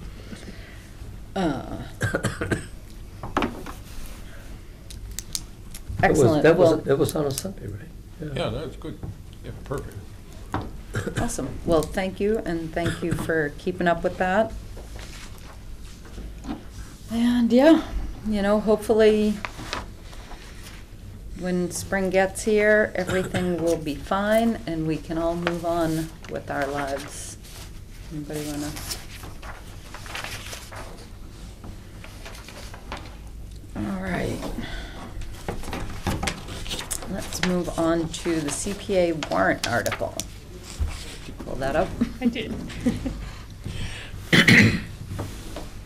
Excellent. Well, It was on a Sunday, right? Yeah, that's good. Yeah, perfect. awesome. Well, thank you, and thank you for keeping up with that. And yeah, hopefully when spring gets here, everything will be fine and we can all move on with our lives. Anybody wanna? All right. Let's move on to the CPA warrant article. Did you pull that up? I did.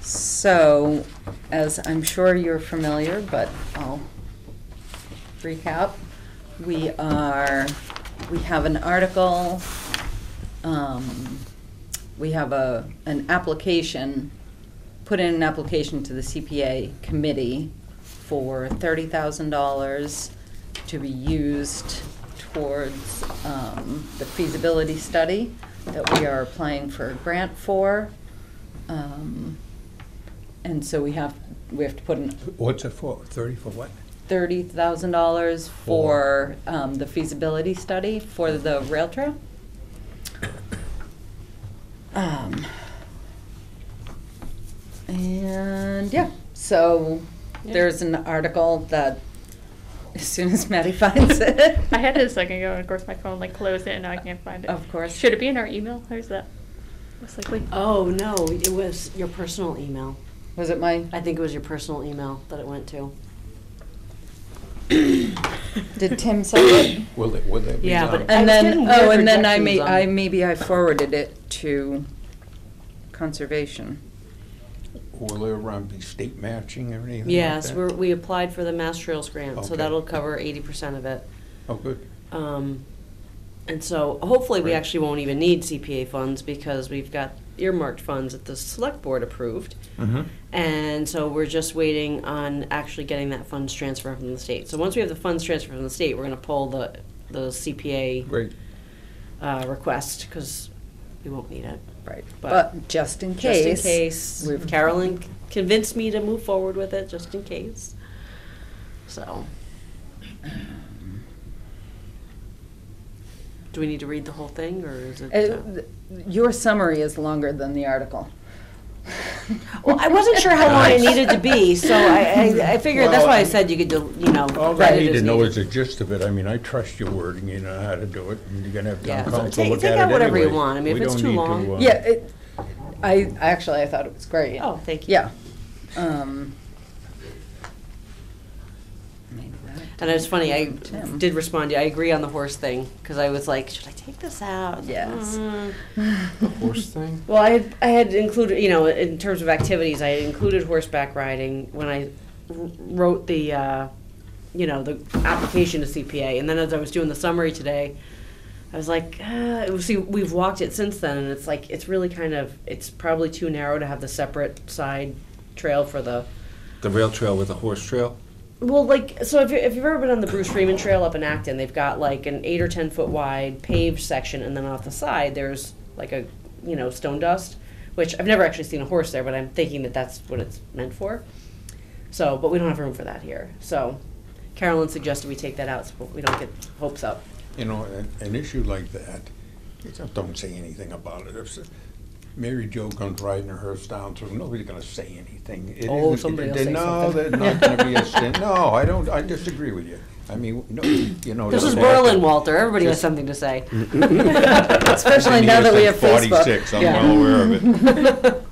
So, as I'm sure you're familiar, but I'll recap. We have an article, we have an application, put in an application to the CPA committee for $30,000 to be used towards the feasibility study that we are applying for a grant for. And so we have to put in What's it for? 30 for what? $30,000 for the feasibility study for the rail trail. And yeah, so there's an article that as soon as Maddie finds it. I had it a second ago, and of course my phone closed it, and now I can't find it. Of course. Should it be in our email? Or is that most likely? Oh, no, it was your personal email. Was it my? I think it was your personal email that it went to. Did Tim send it? Will that be Yeah, done? but And I was then, getting weird and then rejections maybe I forwarded it to conservation. Will there be state matching or anything Yes, like that? we applied for the Mass Trails grant, so Okay. that'll cover 80% of it. Oh, good. And so hopefully we Right. actually won't even need CPA funds because we've got earmarked funds that the select board approved. Mm-hmm. And so we're just waiting on actually getting that funds transfer from the state. So once we have the funds transfer from the state, we're gonna pull the CPA Great. request, because we won't need it. Right. But But just in case. Just in case, we've- Carolyn convinced me to move forward with it, just in case. So. Do we need to read the whole thing, or is it? Your summary is longer than the article. Well, I wasn't sure how long it needed to be, so I figured, that's why I said you could do, All I write it need as to know needed. is the gist of it. I mean, I trust your wording, you know how to do it, and you're gonna have Yeah, town so council take- look take at it out whatever you anyway. want. I mean, if We it's don't too need long. to, Yeah, I thought it was great. Oh, thank you. Yeah. And it's funny, I Tim. did respond to you, I agree on the horse thing, because I was like, should I take this out? Yes. The horse thing? Well, I had included, in terms of activities, I had included horseback riding when I wrote the, the application to CPA. And then as I was doing the summary today, I was like, see, we've walked it since then, and it's like, it's really it's probably too narrow to have the separate side trail for the. The rail trail with a horse trail? Well, so if you've ever been on the Bruce Freeman Trail up in Acton, they've got an 8 or 10 foot wide paved section, and then off the side there's a stone dust, which I've never actually seen a horse there, but I'm thinking that that's what it's meant for. So, but we don't have room for that here. So, Carolyn suggested we take that out so we don't get hopes up. You know, an issue like that, you just don't say anything about it. If Mary Jo comes riding her hearse down through, nobody's gonna say anything. Somebody will say No, something. there's not gonna be a sin. No, I disagree with you. I mean, no, This is don't have Berlin, to- Walter. Everybody has just- something to say. Especially now that we have Facebook. 46, I'm well aware of it.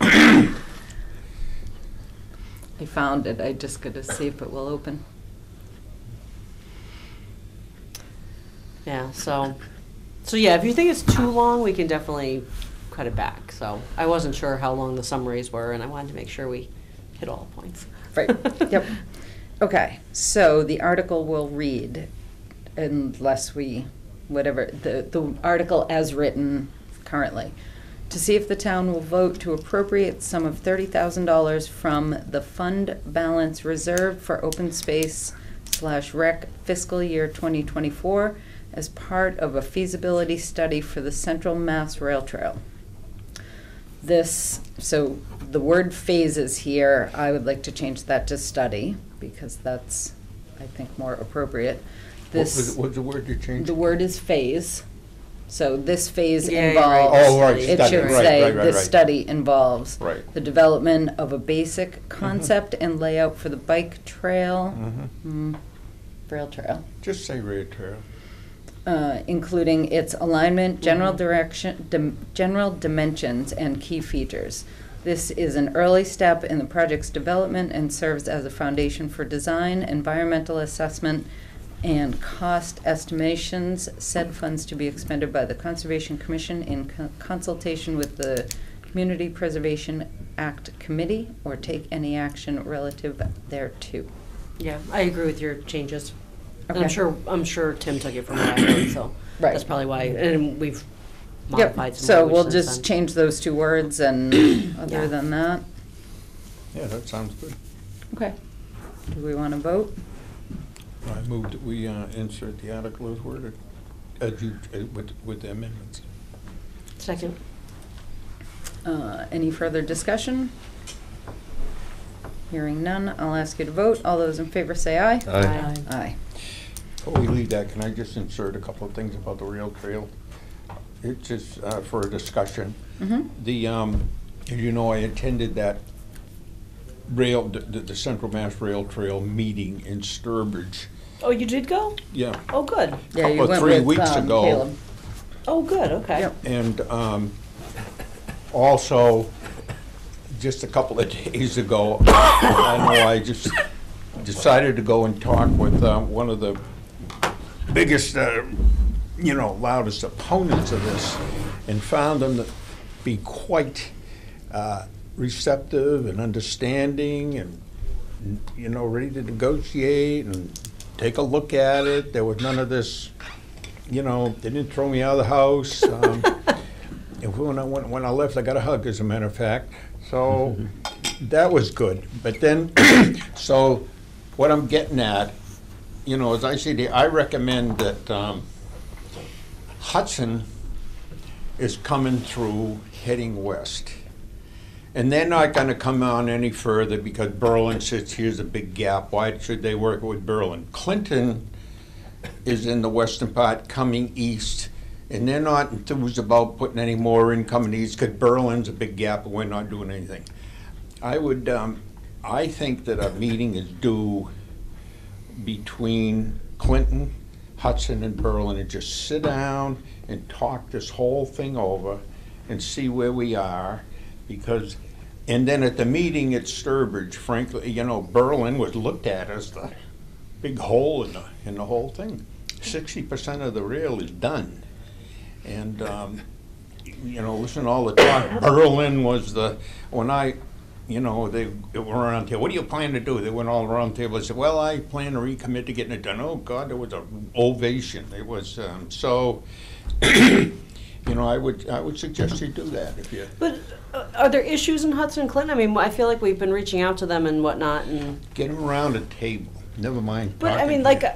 I found it. I just got to see if it will open. Yeah, so yeah, if you think it's too long, we can definitely cut it back. So I wasn't sure how long the summaries were, and I wanted to make sure we hit all points. Right. Yep. Okay. So the article will read, unless the article as written currently, to see if the town will vote to appropriate sum of $30,000 from the fund balance reserved for open space / rec fiscal year 2024 as part of a feasibility study for the Central Mass Rail Trail. So the word phases here, I would like to change that to study, because that's, I think, more appropriate. What's the word you changed? The word is phase. So this phase Yeah, you're right. involves. Oh, right, It study, should right, say, right, right, this right. study involves. Right. The development of a basic concept and layout for the bike trail. Rail trail. Just say rail trail. Including its alignment, general direction, general dimensions, and key features. This is an early step in the project's development and serves as a foundation for design, environmental assessment, and cost estimations. Said funds to be expended by the Conservation Commission in consultation with the Community Preservation Act Committee, or take any action relative thereto. Yeah, I agree with your changes. And Okay. I'm sure Tim took it from what I heard, so Right. that's probably why, and we've Yep, modified some so language we'll since just then. change those two words, and other Yeah. than that, Yeah, that sounds good. okay. Do we want to vote? I moved that we insert the article as worded, as you, with the amendments. Second. Any further discussion? Hearing none, I'll ask you to vote. All those in favor say aye. Aye. Aye. Before we leave that, can I just insert a couple of things about the rail trail? It's just for a discussion. The, as you know, I attended that rail, the Central Mass Rail Trail meeting in Sturbridge. Oh, you did go? Yeah. Oh, good. Yeah, you Couple of went 3 with, weeks ago. Caleb. Oh, good, okay. Yep. And also, just a couple of days ago, I know I just decided to go and talk with one of the biggest, loudest opponents of this, and found them to be quite receptive and understanding and, ready to negotiate and take a look at it. There was none of this, they didn't throw me out of the house. And when I left, I got a hug, as a matter of fact. So that was good. But then, so what I'm getting at, as I say, I recommend that Hudson is coming through heading west. And they're not going to come on any further because Berlin sits, here's a big gap. Why should they work with Berlin? Clinton is in the western part coming east. And they're not enthused about putting any more in coming east because Berlin's a big gap and we're not doing anything. I think that a meeting is due between Clinton, Hudson, and Berlin, and just sit down and talk this whole thing over and see where we are. And then at the meeting at Sturbridge, frankly, Berlin was looked at as the big hole in the whole thing. 60% of the rail is done. And, listen to all the talk. Berlin was they were around here. What do you plan to do? They went all around the table. I said, well, I plan to recommit to getting it done. Oh, God, there was an ovation. It was, I would suggest you do that if you. But are there issues in Hudson and Clinton? I mean, I feel like we've been reaching out to them and whatnot, and. Get them around a table. Never mind. But I talking mean, to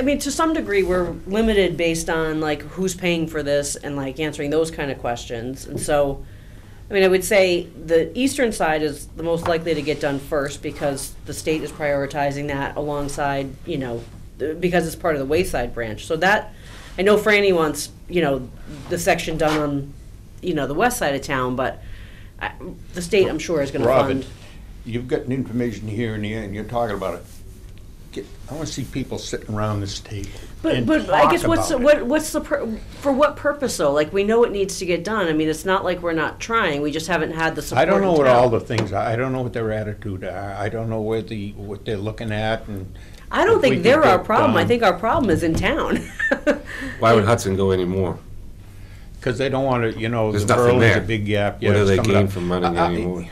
you. to some degree, we're limited based on like who's paying for this and like answering those kind of questions. And so, I would say the eastern side is the most likely to get done first because the state is prioritizing that alongside, because it's part of the Wayside branch. So that, I know Franny wants, the section done on, the west side of town, but the state, I'm sure, is going to Robin, fund. you've got information here and here, and you're talking about it. I want to see people sitting around this table. But I guess for what purpose though? Like we know it needs to get done. I mean, it's not like we're not trying. We just haven't had the support. I don't know in what town. all the things are. I don't know what their attitude are. I don't know what they're looking at. And I don't if we think they're could our get, problem. I think our problem is in town. Why would Hudson go anymore? Because they don't want to, There's the nothing Berlin's there. a big gap. What do it's they coming gain up. from running anymore?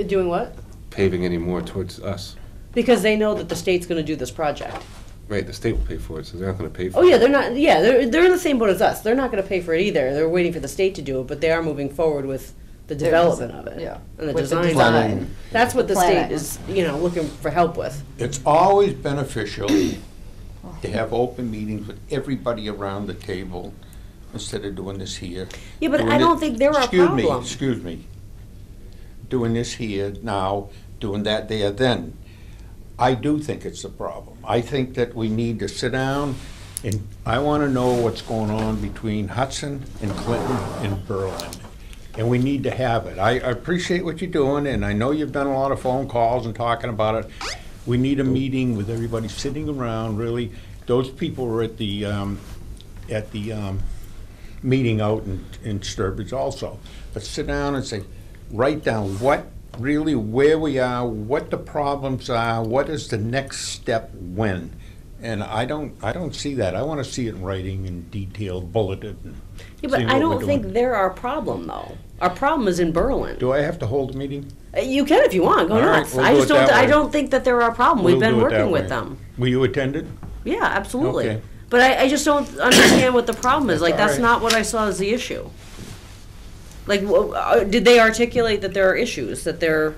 Doing what? Paving anymore towards us? Because they know that the state's going to do this project. Right, the state will pay for it, so they're not going to pay for Oh it. yeah, they're not. Yeah, they're in the same boat as us. They're not going to pay for it either. They're waiting for the state to do it, but they are moving forward with the development of it. Yeah. And the With the design. design. That's what the Planning. state is, looking for help with. It's always beneficial to have open meetings with everybody around the table instead of doing this here. Yeah, but Doing I it- don't think they're our problem. Excuse me. Doing this here now, doing that there then. I do think it's a problem. I think that we need to sit down And I want to know what's going on between Hudson and Clinton and Berlin. And we need to have it. I appreciate what you're doing, and I know you've done a lot of phone calls and talking about it. We need a meeting with everybody sitting around, really. Those people were at the meeting out in Sturbridge also. But sit down and say, write down where we are, what the problems are, what is the next step when. And I don't see that. I want to see it in writing and detailed, bulleted. And Yeah, but see I what don't we're think doing. they're our problem, though. Our problem is in Berlin. Do I have to hold a meeting? You can if you want. Go All right, nuts. we'll I do just it that don't. I way. don't think that they're our problem. We've We'll been do it that working with way. them. Were you attended? Yeah, absolutely. Okay. But I just don't understand what the problem is. Like, That's that's all right. not what I saw as the issue. Like, did they articulate that there are issues, that they're...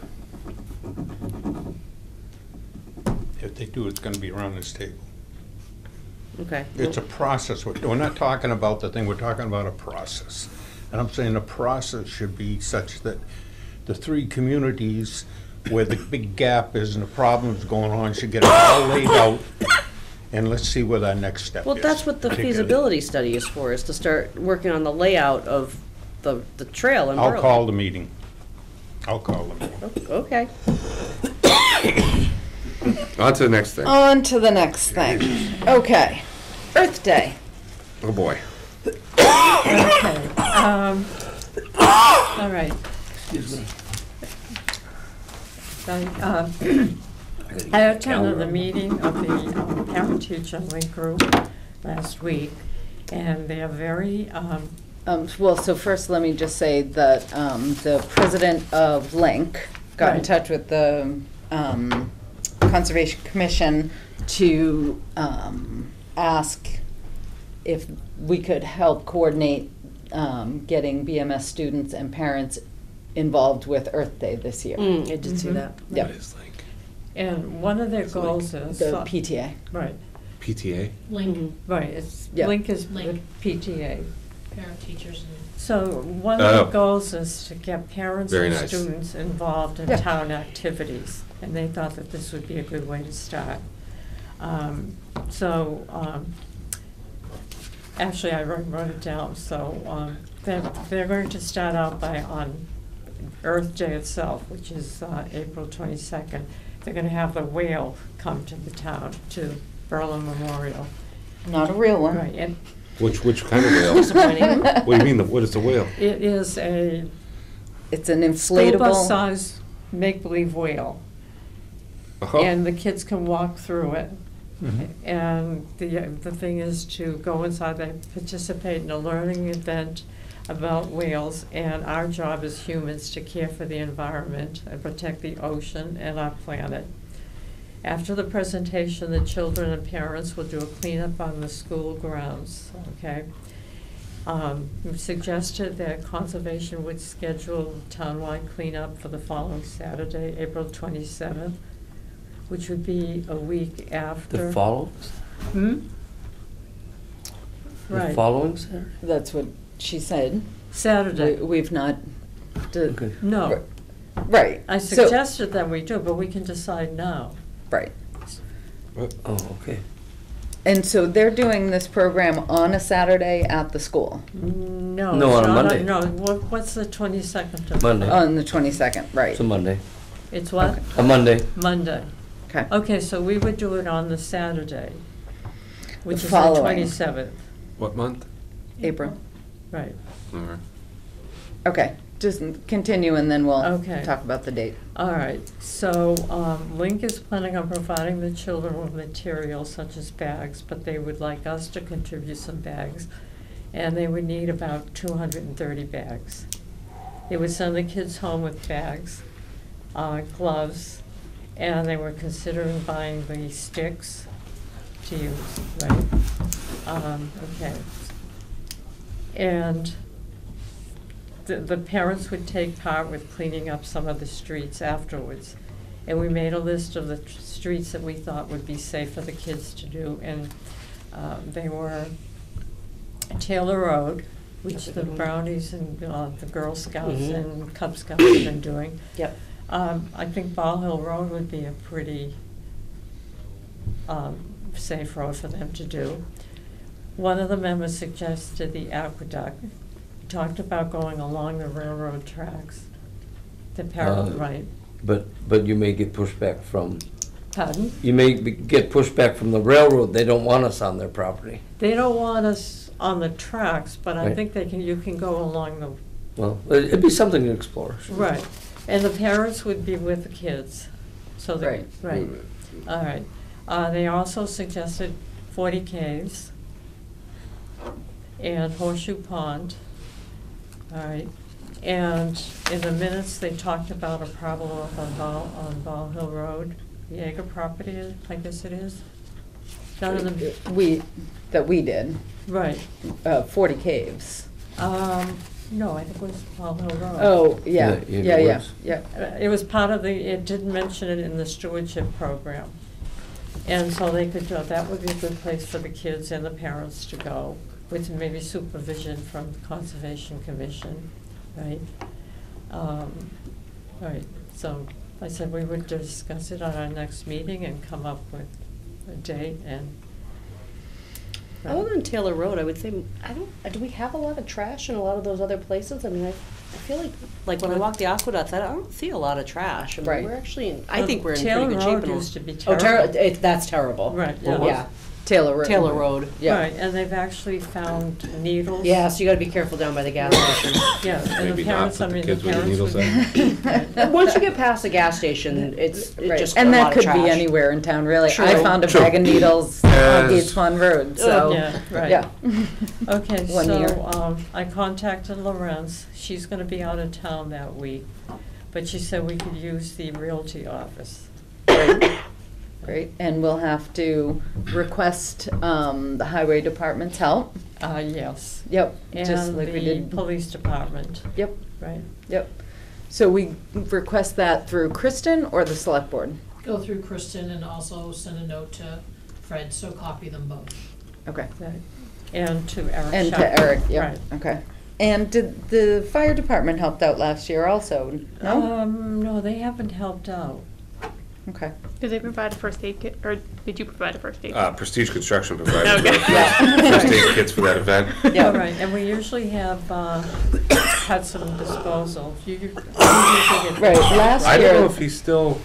If they do, it's going to be around this table. Okay. It's a process. We're not talking about the thing, we're talking about a process. And I'm saying the process should be such that the three communities where the big gap is and the problems going on should get it all laid out. And let's see what our next step is. Well, that's what the particularly. feasibility study is for, is to start working on the layout of the trail in Berlin. I'll call the meeting. I'll call the meeting. Okay. On to the next thing. On to the next thing. Okay. Earth Day. Oh, boy. Okay, all right. Excuse me. I attended the meeting of the parent-teacher link group last week, and they're very, Well, so first, let me just say that the president of Link got in Right. touch with the Conservation Commission to ask if we could help coordinate getting BMS students and parents involved with Earth Day this year. I did see Mhm. that. Yep. What is like and one of their goals is. The PTA. Right, PTA? Link, right, it's, Yeah. Link is the Link. PTA. parent teachers and. So one of the Oh. goals is to get parents Very and nice. students involved in Yeah. town activities, and they thought that this would be a good way to start. Actually, I wrote it down, so they're going to start out on Earth Day itself, which is April 22nd. They're going to have the whale come to the town, to Berlin Memorial. Not a real one. Right, and Which kind of whale? Disappointing. What do you mean, what is the whale? it is a It's an school inflatable. bus-sized make-believe whale. Uh-huh. And the kids can walk through it. Mhm. And the thing is to go inside, they participate in a learning event about whales, and our job as humans to care for the environment and protect the ocean and our planet. After the presentation, the children and parents will do a cleanup on the school grounds, okay? We've suggested that conservation would schedule townwide cleanup for the following Saturday, April 27th, which would be a week after. The following, Hmm? the Right, following Saturday? That's what she said. Saturday. We've not. Okay. No, Right. I So- suggested that we do, but we can decide now. Right. Oh, okay. And so they're doing this program on a Saturday at the school No. No, it's on a not Monday. No, what's the 22nd of? Monday. on the 22nd, right? It's a Monday. It's what? A Monday. Monday. Okay. Okay, so we would do it on the Saturday, which The is the following. 27th, What month? April. right. All right. Okay. Just continue and then we'll Okay. talk about the date. All right, so Link is planning on providing the children with materials such as bags, but they would like us to contribute some bags, and they would need about 230 bags. They would send the kids home with bags, gloves, and they were considering buying the sticks to use, right? Okay. And the parents would take part with cleaning up some of the streets afterwards. And we made a list of the streets that we thought would be safe for the kids to do, and they were Taylor Road, which the Brownies and the Girl Scouts Mhm. and Cub Scouts have been doing. Yep. I think Ball Hill Road would be a pretty safe road for them to do. One of the members suggested the aqueduct. We talked about going along the railroad tracks. The parallel, right. But you may get pushback from, Pardon? you may get pushback from the railroad. They don't want us on their property. They don't want us on the tracks, but I Right. think you can go along the, Well, it'd be something to explore. right. And the parents would be with the kids. So they, Right. right. All right. They also suggested 40 Caves and Horseshoe Pond. All right. And in the minutes, they talked about a problem up on Ball Hill Road, the Yeager property, I guess it is. Down in the, That we did, right. 40 Caves. No, I think it was Ball Hill Road. Oh, yeah, Yeah, yeah, it yeah, was. yeah. It was part of the, it didn't mention it in the stewardship program. And so they could, that would be a good place for the kids and the parents to go, with maybe supervision from Conservation Commission, right? Right, so I said we would discuss it on our next meeting and come up with a date and. Other than Taylor Road, I would say, do we have a lot of trash in a lot of those other places? I mean, I feel like when I walk the aqueducts, I don't see a lot of trash. I mean, Right. we're actually, I think we're in Taylor pretty good shape. Road in all- used to be Oh, terrible. that's terrible. Right, What Yeah, Taylor Road. Taylor Road. Yeah. Right, and they've actually found needles. Yeah, so you gotta be careful down by the gas station. Yeah, and Maybe the not parents, put I the mean, the kids with the parents needles would. And once you get past the gas station, it's Right. just a And lot that of could trash. be anywhere in town, really. I True. found a True. bag of needles on Yes. Gates Pond Road, so. Yeah, right. Yeah. Okay, One year. so, I contacted Lorenz, she's gonna be out of town that week, but she said we could use the realty office. Great, and we'll have to request the highway department's help. Yes. Yep, just And like we the did. police department, Yep, right? yep. So we request that through Kristen or the select board? Go through Kristen and also send a note to Fred, so copy them both. Okay. Right. And to Eric And Schaff. to Eric, yep, Right. okay. And did the fire department helped out last year also? No? No, they haven't helped out. Okay. Did they provide a first aid kit, or did you provide a first aid kit? Prestige Construction provided Okay. first aid kits for that event. Yeah. All right, and we usually have Hudson Disposal. You usually get. Right, last I don't know year, if he's still,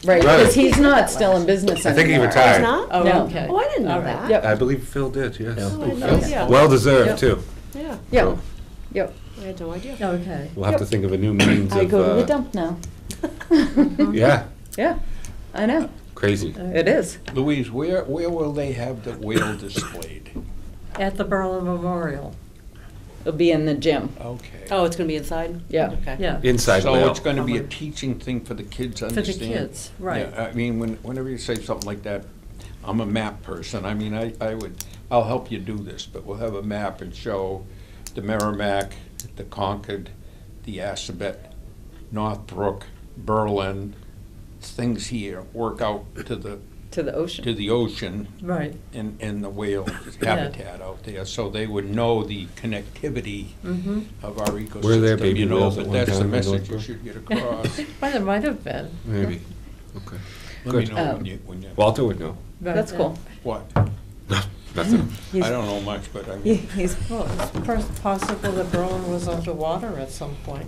right, because Right. he's not still in business I think he anymore. retired. It's not? Oh, No. okay. Oh, I didn't know All right. that. Yep. I believe Phil did, yes. Oh, I had no idea. Well deserved, Yep. too. Yeah, Yep, yep. I had no idea. Okay. We'll have to think of a new means of. I go to the dump now. Yeah, Yeah, I know, crazy. it is. Louise, where will they have the whale displayed? At the Berlin Memorial, It'll be in the gym, Okay. Oh, it's gonna be inside? yeah. Okay. yeah, Inside So whale. it's gonna be a teaching thing for the kids to for the understand? kids, right. Yeah, I mean, whenever you say something like that, I'm a map person. I mean, I'll help you do this, but we'll have a map and show the Merrimack, the Concord, the Assabet, Northbrook, Berlin, things here, work out to the To the ocean. ocean Right. and the whale habitat out there, so they would know the connectivity Mm-hmm. of our ecosystem. Were there baby you know, whales at but one that's the time in message you Northbrook? should get across. Well, there might have been. Maybe. Okay. Let me Good. know when you. Walter would know. Right, That's yeah. cool. What? Nothing. I don't know much, but I He- mean, He's, Well, it's possible that Berlin was underwater at some point.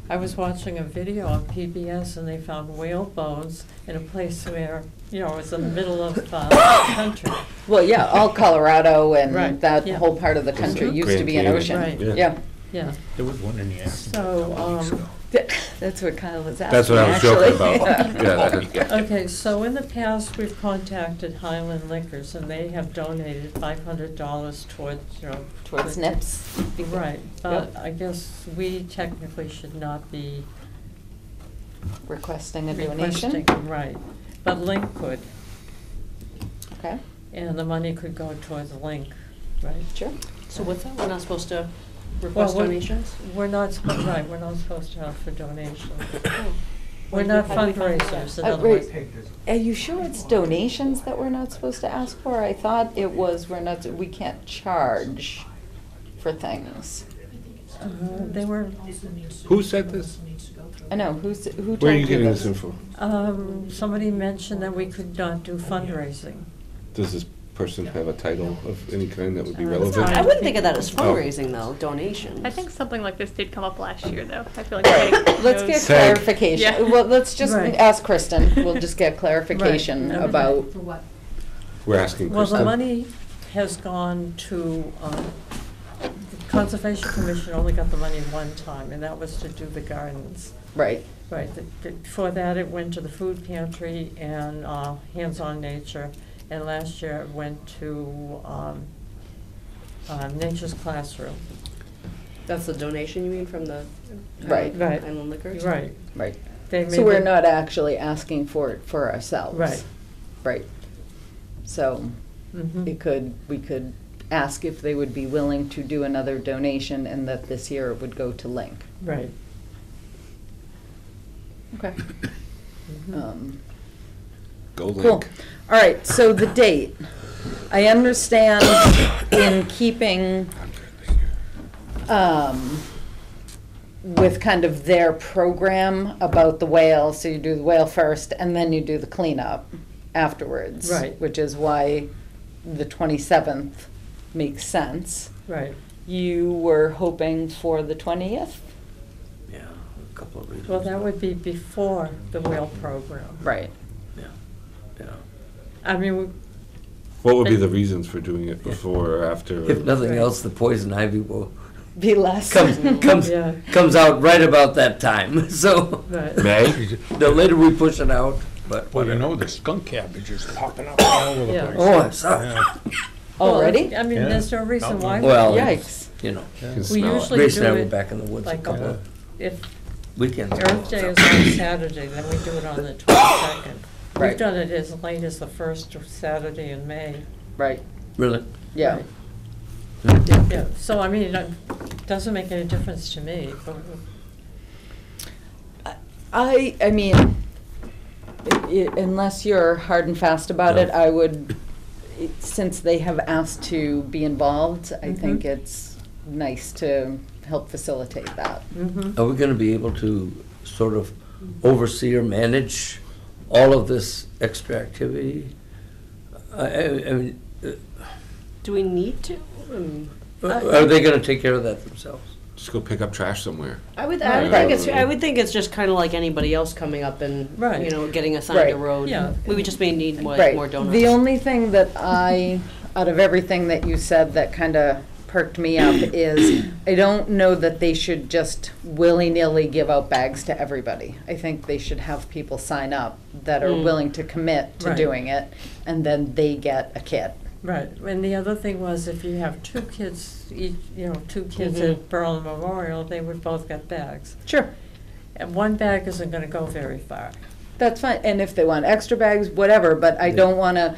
I was watching a video on PBS and they found whale bones in a place where, you know, it was in the middle of the country. well, yeah, all Colorado and Right, that yeah. whole part of the country it used to be an Grand ocean. Canyon? Right. Yeah, Yeah, there was one in the Aspen. so, that's what Kyle was asking, That's what I was joking actually. about. Yeah, that- okay, so in the past, we've contacted Highland Liquors and they have donated $500 towards, you know. Towards NIPS. Right, but Yep. I guess we technically should not be Requesting a donation. requesting, right, but Link could, Okay, and the money could go towards Link, right? sure. So what's that? We're not supposed to request Well, donations? We're not, right, we're not supposed to ask for donations. Oh. We're not fundraisers, in other Wait, words. are you sure it's donations that we're not supposed to ask for? I thought it was, we can't charge for things. They were, Who said this? I know, who told Where are you you getting this this? info? somebody mentioned that we could not do fundraising. Does this person have a title of any kind that would be That's relevant? fine. I wouldn't think of that as Oh. fundraising though, donations. I think something like this did come up last year, though. I feel like everybody Let's knows- get Tag. clarification. Yeah. Well, let's just Right. ask Kristen. We'll just get clarification Right. about, For what? We're asking Well, the Kristen. money has gone to, the Conservation Commission only got the money one time, and that was to do the gardens. right, Right, before that, it went to the food pantry and Hands-on Nature, and last year it went to Nature's Classroom. That's the donation you mean from the Right. Right. Island Liquors? Right. right. They So made we're the- not actually asking for it for ourselves. Right. Right. So Mhm. we could ask if they would be willing to do another donation and that this year it would go to Link. Right. Okay. Mhm. Go Cool. Link. All right, so the date. I understand in keeping with kind of their program about the whale, so you do the whale first and then you do the cleanup afterwards. Right. Which is why the 27th makes sense. Right. You were hoping for the 20th? Yeah, a couple of reasons. Well, that would be before the whale program. Right. Yeah, yeah. I mean, What would be the reasons for doing it before or after? If nothing Right. else, the poison ivy will Be less. comes Yeah. comes out right about that time. So right. May? the later we push it out, but Well, you know, the skunk cabbage is popping up all over the Yeah. place. Oh, I saw. Yeah. Already? Well, I mean, Yeah. there's no reason why. Well, Yikes. you know, You can We smell it. usually Grace do and I were it back in the woods a like couple of if weekends ago. Earth Day is on Saturday, then we do it on the 22nd. Right. We've done it as late as the first Saturday in May. Right, Really? yeah. Right. Yeah, so I mean, it doesn't make any difference to me. I mean, unless you're hard and fast about it, No. I would, since they have asked to be involved, I think it's nice to help facilitate that. Mhm. Are we going to be able to sort of oversee or manage all of this extra activity? I mean, Do we need to? are they going to take care of that themselves? Just go pick up trash somewhere. I would think it's just kind of like anybody else coming up and Right. you know getting assigned Right. a road. Yeah. We would just may need more, Right. more donuts. The only thing that out of everything that you said that kind of perked me up is I don't know that they should just willy-nilly give out bags to everybody. I think they should have people sign up that are willing to commit to Right. doing it, and then they get a kit. Right, and the other thing was if you have two kids, each, two kids Mhm. at Berlin Memorial, they would both get bags. Sure. And one bag isn't gonna go very far. That's fine, and if they want extra bags, whatever, but I don't wanna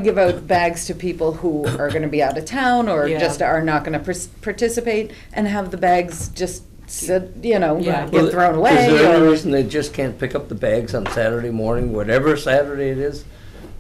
give out bags to people who are gonna be out of town or Yeah. just are not gonna participate and have the bags just sit, Yeah. get thrown away. Is there any or- reason they just can't pick up the bags on Saturday morning, whatever Saturday it is?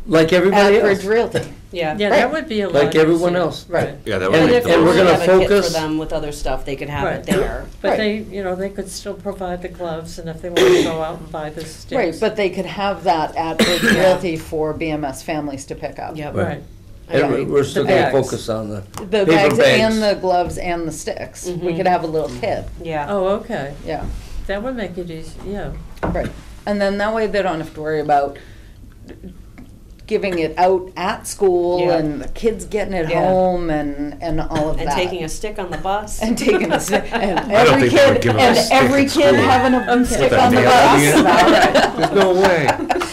Like everybody At else? Bridge Realty. yeah. Yeah, Right. that would be a lot Like everyone easier. else. Right. Yeah, that And would if be they and we're only gonna have a kit focus- for them with other stuff, they could have Right. it there. But Right. they could still provide the gloves, and if they wanna go out and buy the sticks. Right, but they could have that at Bridge Realty for BMS families to pick up. Yep. Right, And Okay. we're still The going to bags. focus on the The paper bags bags. and the gloves and the sticks. We Mhm. could have a little kit, Yeah. oh, okay, yeah, that would make it easy, yeah. right. And then that way they don't have to worry about giving it out at school Yeah. and the kids getting it Yeah. home and all of And that. taking a stick on the bus. And taking a stick, and I don't every think they would kid, give 'em a and stick every at kid school. having a Okay. stick With a on the nail bus. in it? There's no way.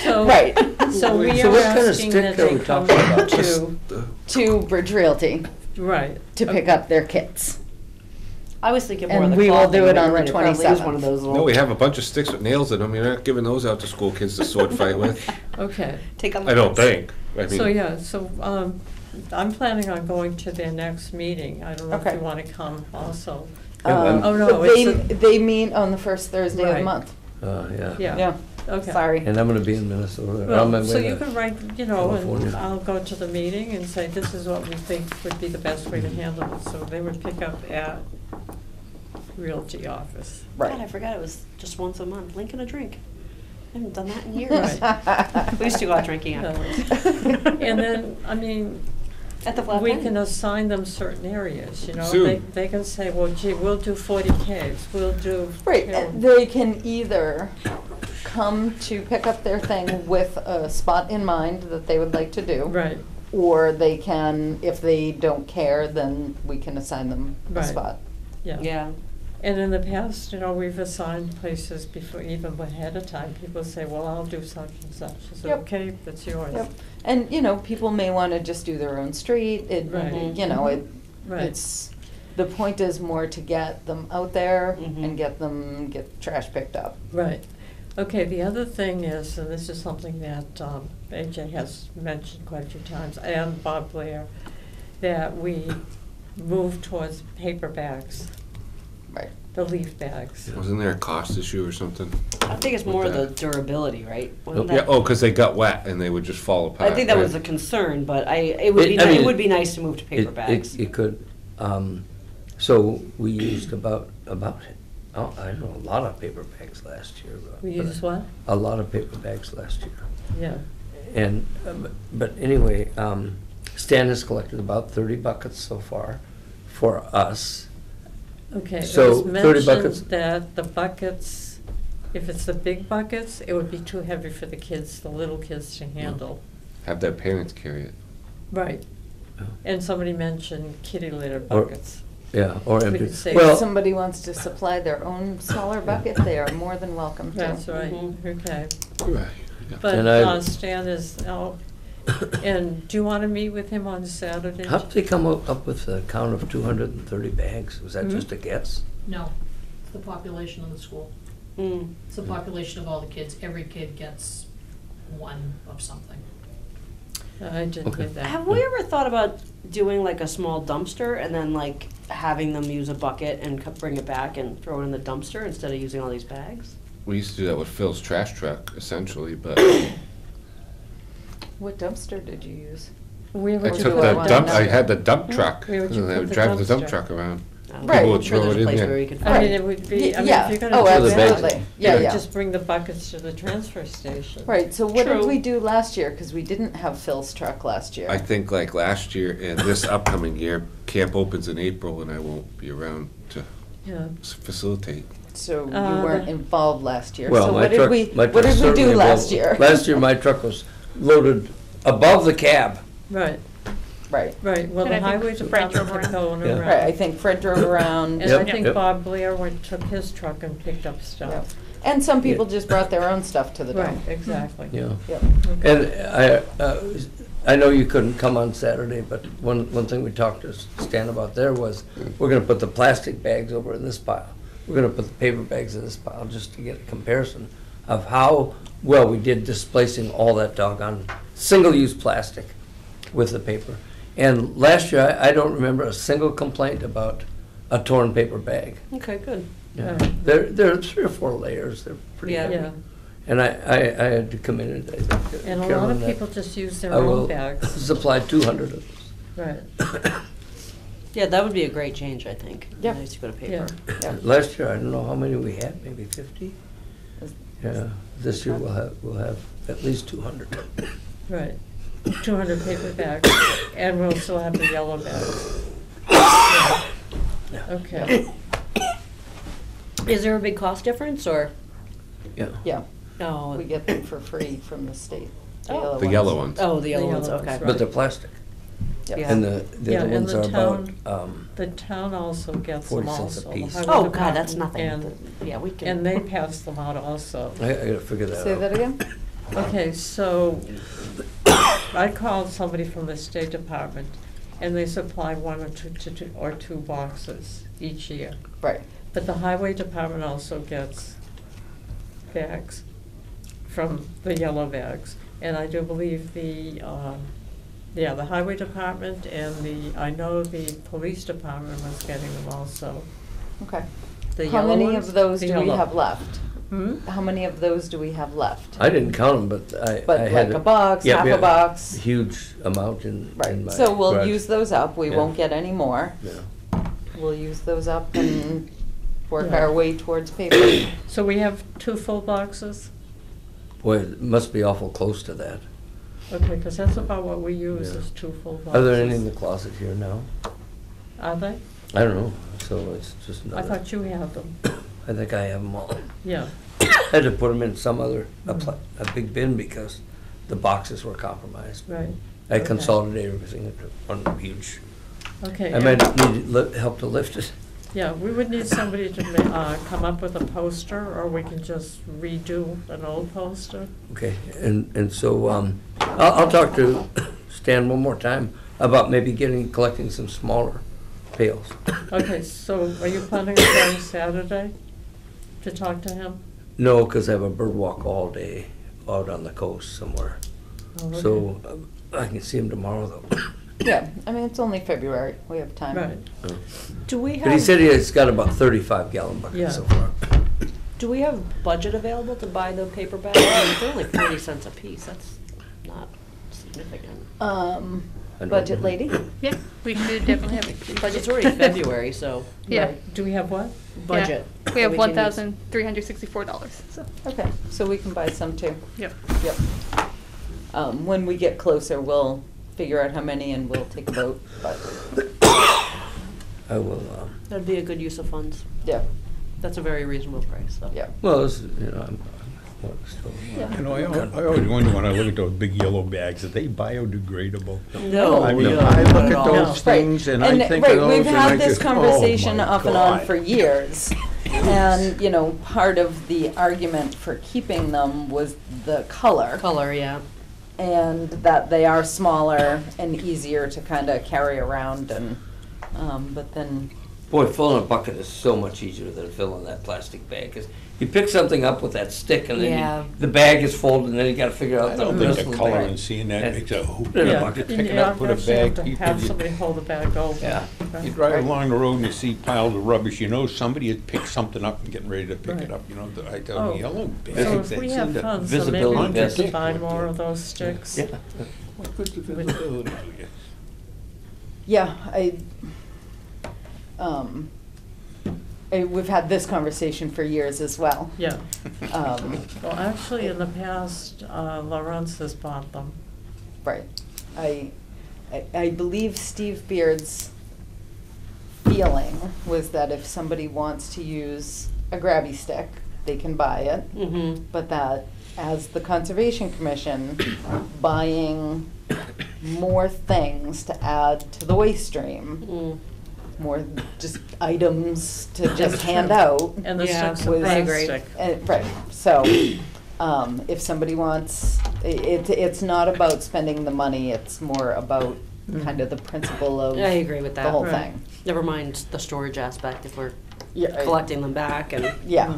So, Right, so we So are what kind of asking stick that are they we come talking about? to, to Bridge Realty right. to pick up their kits. I was thinking more And of the we will clothing, do it but on you're the right, it probably is one of 27th. those little. No, we have a bunch of sticks with nails in them. You're not giving those out to school kids to sword fight with. Okay, Take on the I don't bus. think. I mean, so yeah, so, I'm planning on going to their next meeting, I don't know if Okay. you wanna come also. Yeah, Oh, no, it's They meet on the first Thursday of the Right. month. Yeah. Yeah, Yeah, okay. sorry. And I'm going to be in Minnesota. on my Well, so way you to can write, and California. I'll go to the meeting and say, this is what we think would be the best way to handle it, so they would pick up at Realty office. God, I Right. forgot it was just once a month. Link and a drink. I haven't done that in years. Right. We used to go out drinking afterwards. And then, I mean, At the flat we penny. can assign them certain areas, you know? Soon. They can say, well, gee, we'll do 40 Ks, we'll do. Right, you know, they can either come to pick up their thing with a spot in mind that they would like to do. Right, Or they can, if they don't care, then we can assign them a Right. spot. yeah. Yeah. And in the past, you know, we've assigned places before, even ahead of time. People say, well, I'll do such and such. I said, Yep. okay, that's yours. Yep. And, you know, people may want to just do their own street. It, Right. you know, Right. it's, the point is more to get them out there Mhm. and get trash picked up. Right. Okay, the other thing is, and this is something that AJ has mentioned quite a few times, and Bob Blair, that we move towards paper bags, Right. the leaf bags. Wasn't there a cost issue or something? I think it's with more that? the durability, right? Wasn't Yeah, that- oh, because they got wet and they would just fall apart. I think that was right? a concern, but it would be, I mean, it would be nice to move to paper bags. It could, so we used about, oh, I know, a lot of paper bags last year. We but use what? A lot of paper bags last year. Yeah. And, but anyway, Stan has collected about 30 buckets so far for us. Okay, it So, was 30 buckets. mentioned that the buckets, if it's the big buckets, it would be too heavy for the kids, the little kids to handle. Have their parents carry it. Right. Oh. And somebody mentioned kitty litter Or- buckets. Yeah, or We empty. could say- If Well, somebody wants to supply their own smaller bucket, they are more than welcome to. That's right, Mhm. okay. Right. But And I- Stan is, and do you want to meet with him on Saturday? how did they come up with a count of 230 bags? Was that Hmm? just a guess? No, it's the population of the school. Mm. It's the population of all the kids. Every kid gets one of something. I didn't Okay. hear that. Have we ever thought about doing like a small dumpster and then like having them use a bucket and bring it back and throw it in the dumpster instead of using all these bags? We used to do that with Phil's trash truck, essentially, but What dumpster did you use? Where I would you took do put I the want dump, to I know? had the dump truck. Where would you and I put would the drive the dump dumpster? truck around. Right. People would I'm sure throw there's it a in place there. where you could I find mean, it. it would be, I mean, Yeah. if you're gonna Oh, do the bags. absolutely. that, Yeah, you yeah. just bring the buckets to the transfer station. Right, so what did True. we do last year? Because we didn't have Phil's truck last year. I think like last year and this upcoming year, camp opens in April and I won't be around to Yeah. facilitate. So you weren't involved last year. Well, So my what did truck, we, my what truck's did we certainly do last above- year? Last year, my truck was loaded above the cab. Right, Right, right. Well, And the I think highway Fred department drove kept around. going Yeah. around. right, I think Fred drove around. And Yep, I think yep. Bob Blair took his truck and picked up Yep. stuff. And some people just brought their own stuff to the Right, dump. exactly. Yeah. Yep. And I know you couldn't come on Saturday, but one thing we talked to Stan about there was, we're gonna put the plastic bags over in this pile. We're gonna put the paper bags in this pile, just to get a comparison of how well we did displacing all that doggone single-use plastic with the paper. And last year, I don't remember a single complaint about a torn paper bag. Okay, good. Yeah. Right. There are 3 or 4 layers, they're pretty Yeah. heavy. Yeah, And I had to come in and I think, and a lot Carolyn, of that people just use their I will own bags. supply 200 of those. Right, Yeah, that would be a great change, I think. Yep. Nice to go to yeah. paper. Yeah. Last year, I don't know how many we had, maybe 50? Yeah, this year we'll have at least 200. Right, 200 paper bags, and we'll still have the yellow bags. Okay, Is there a big cost difference or? Yeah. Yeah, No. we get them for free from the state. Oh. The yellow ones. Oh, the yellow The ones, yellow ones, okay. right. But they're plastic. Yep. Yeah. And the Yeah, other and ones the are about, the town also gets 40 them cents also. a the piece. highway Oh, God, that's department, nothing. And, Yeah, we can. and they pass them out also. I gotta figure that out. Say that again? Okay, so I called somebody from the State Department, and they supply 1 or 2 boxes each year. Right, But the Highway Department also gets bags from the yellow bags. And I do believe the Highway Department and I know the Police Department was getting them also. okay. The How yellow many ones? of those The do we yellow. have left? Hmm? How many of those do we have left? I didn't count them, but I But had. like a box, yeah, half yeah, a box? Huge amount in my Right, so we'll garage. use those up, we Yeah. won't get any more. Yeah. We'll use those up and work Yeah. our way towards paper. So we have 2 full boxes? Boy, it must be awful close to that. Okay, because that's about what we use, Yeah. is 2 full boxes. Are there any in the closet here now? Are they? I don't know, so it's just I another. thought you had them. I think I have them all. Yeah. I had to put them in some other, a big bin because the boxes were compromised. Right. I Okay. consolidated everything into one huge. Okay. I might need help to lift it. Yeah, we would need somebody to come up with a poster, or we can just redo an old poster. Okay, and so, I'll talk to Stan one more time about maybe collecting some smaller pails. Okay, so are you planning on going Saturday to talk to him? No, because I have a bird walk all day out on the coast somewhere. Oh, okay. So, I can see him tomorrow though. Yeah, I mean, it's only February, we have time. Right. Do we But he said he's got about 35-gallon Yeah. buckets so far. Do we have budget available to buy the paper bags? I mean, they're only 40 cents a piece. That's not significant. I don't Budget know. lady? Yeah, we should definitely have it. Budget's already February, so. Yeah. Right. Do we have what? Budget. Yeah. We have that can use. $1,364, so, Okay, so we can buy some too. yep. Yep. When we get closer, we'll figure out how many and we'll take a vote, but, I will, That'd be a good use of funds. yeah, That's a very reasonable price, so. yeah. well, it's, you know, I'm still. You know, I always wonder when I look at those big yellow bags, are they biodegradable? No, I mean, no, I not look at at all. those things and I think right, of those we've and I had this just, conversation oh my off and on God. for years. And, you know, part of the argument for keeping them was the color. Color, yeah. And that they are smaller and easier to kind of carry around and, but then, Boy, filling a bucket is so much easier than filling that plastic bag, 'cause you pick something up with that stick and then Yeah. the bag is folded and then you gotta figure out I the don't think rest the of color bag. and seeing that And makes a hoop. put it in a Yeah, bucket. Pick it yeah, up, put a actually have bag, to people have just- somebody hold the bag over. Yeah. You drive along the road and you see piles of rubbish, you know somebody had picked something up and getting ready to pick Right. it up, you know, I Oh, tell the yellow So bags. if we that have seem to- funds, so maybe visibility we best. could buy more of those sticks. Yeah. What good's the visibility to you? yeah, we've had this conversation for years as well. Yeah. Um, Well, actually, in the past, Lawrence has bought them. Right. I believe Steve Beard's feeling was that if somebody wants to use a grabby stick, they can buy it. Mm-hmm. But that as the Conservation Commission, buying more things to add to the waste stream, Mm. more just items to just That's hand true. out. And the Yeah, sticks are I agree. plastic. Right, so, if somebody wants, it's not about spending the money, it's more about kind of the principle of I agree with the that. whole Right. thing. Never mind the storage aspect if we're Yeah, collecting them back and, Yeah,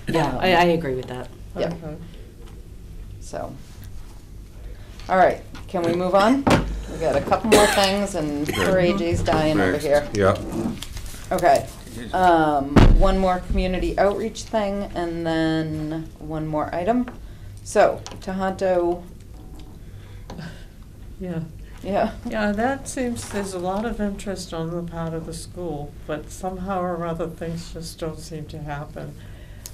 yeah, I agree with that. Yeah. Okay. so. All right, can we move on? We got a couple more things and poor AJ's dying over Next. here. Yeah. Okay, one more community outreach thing and then one more item. So, Tohoto, Yeah. yeah, Yeah, that seems, there's a lot of interest on the part of the school, but somehow or other, things just don't seem to happen.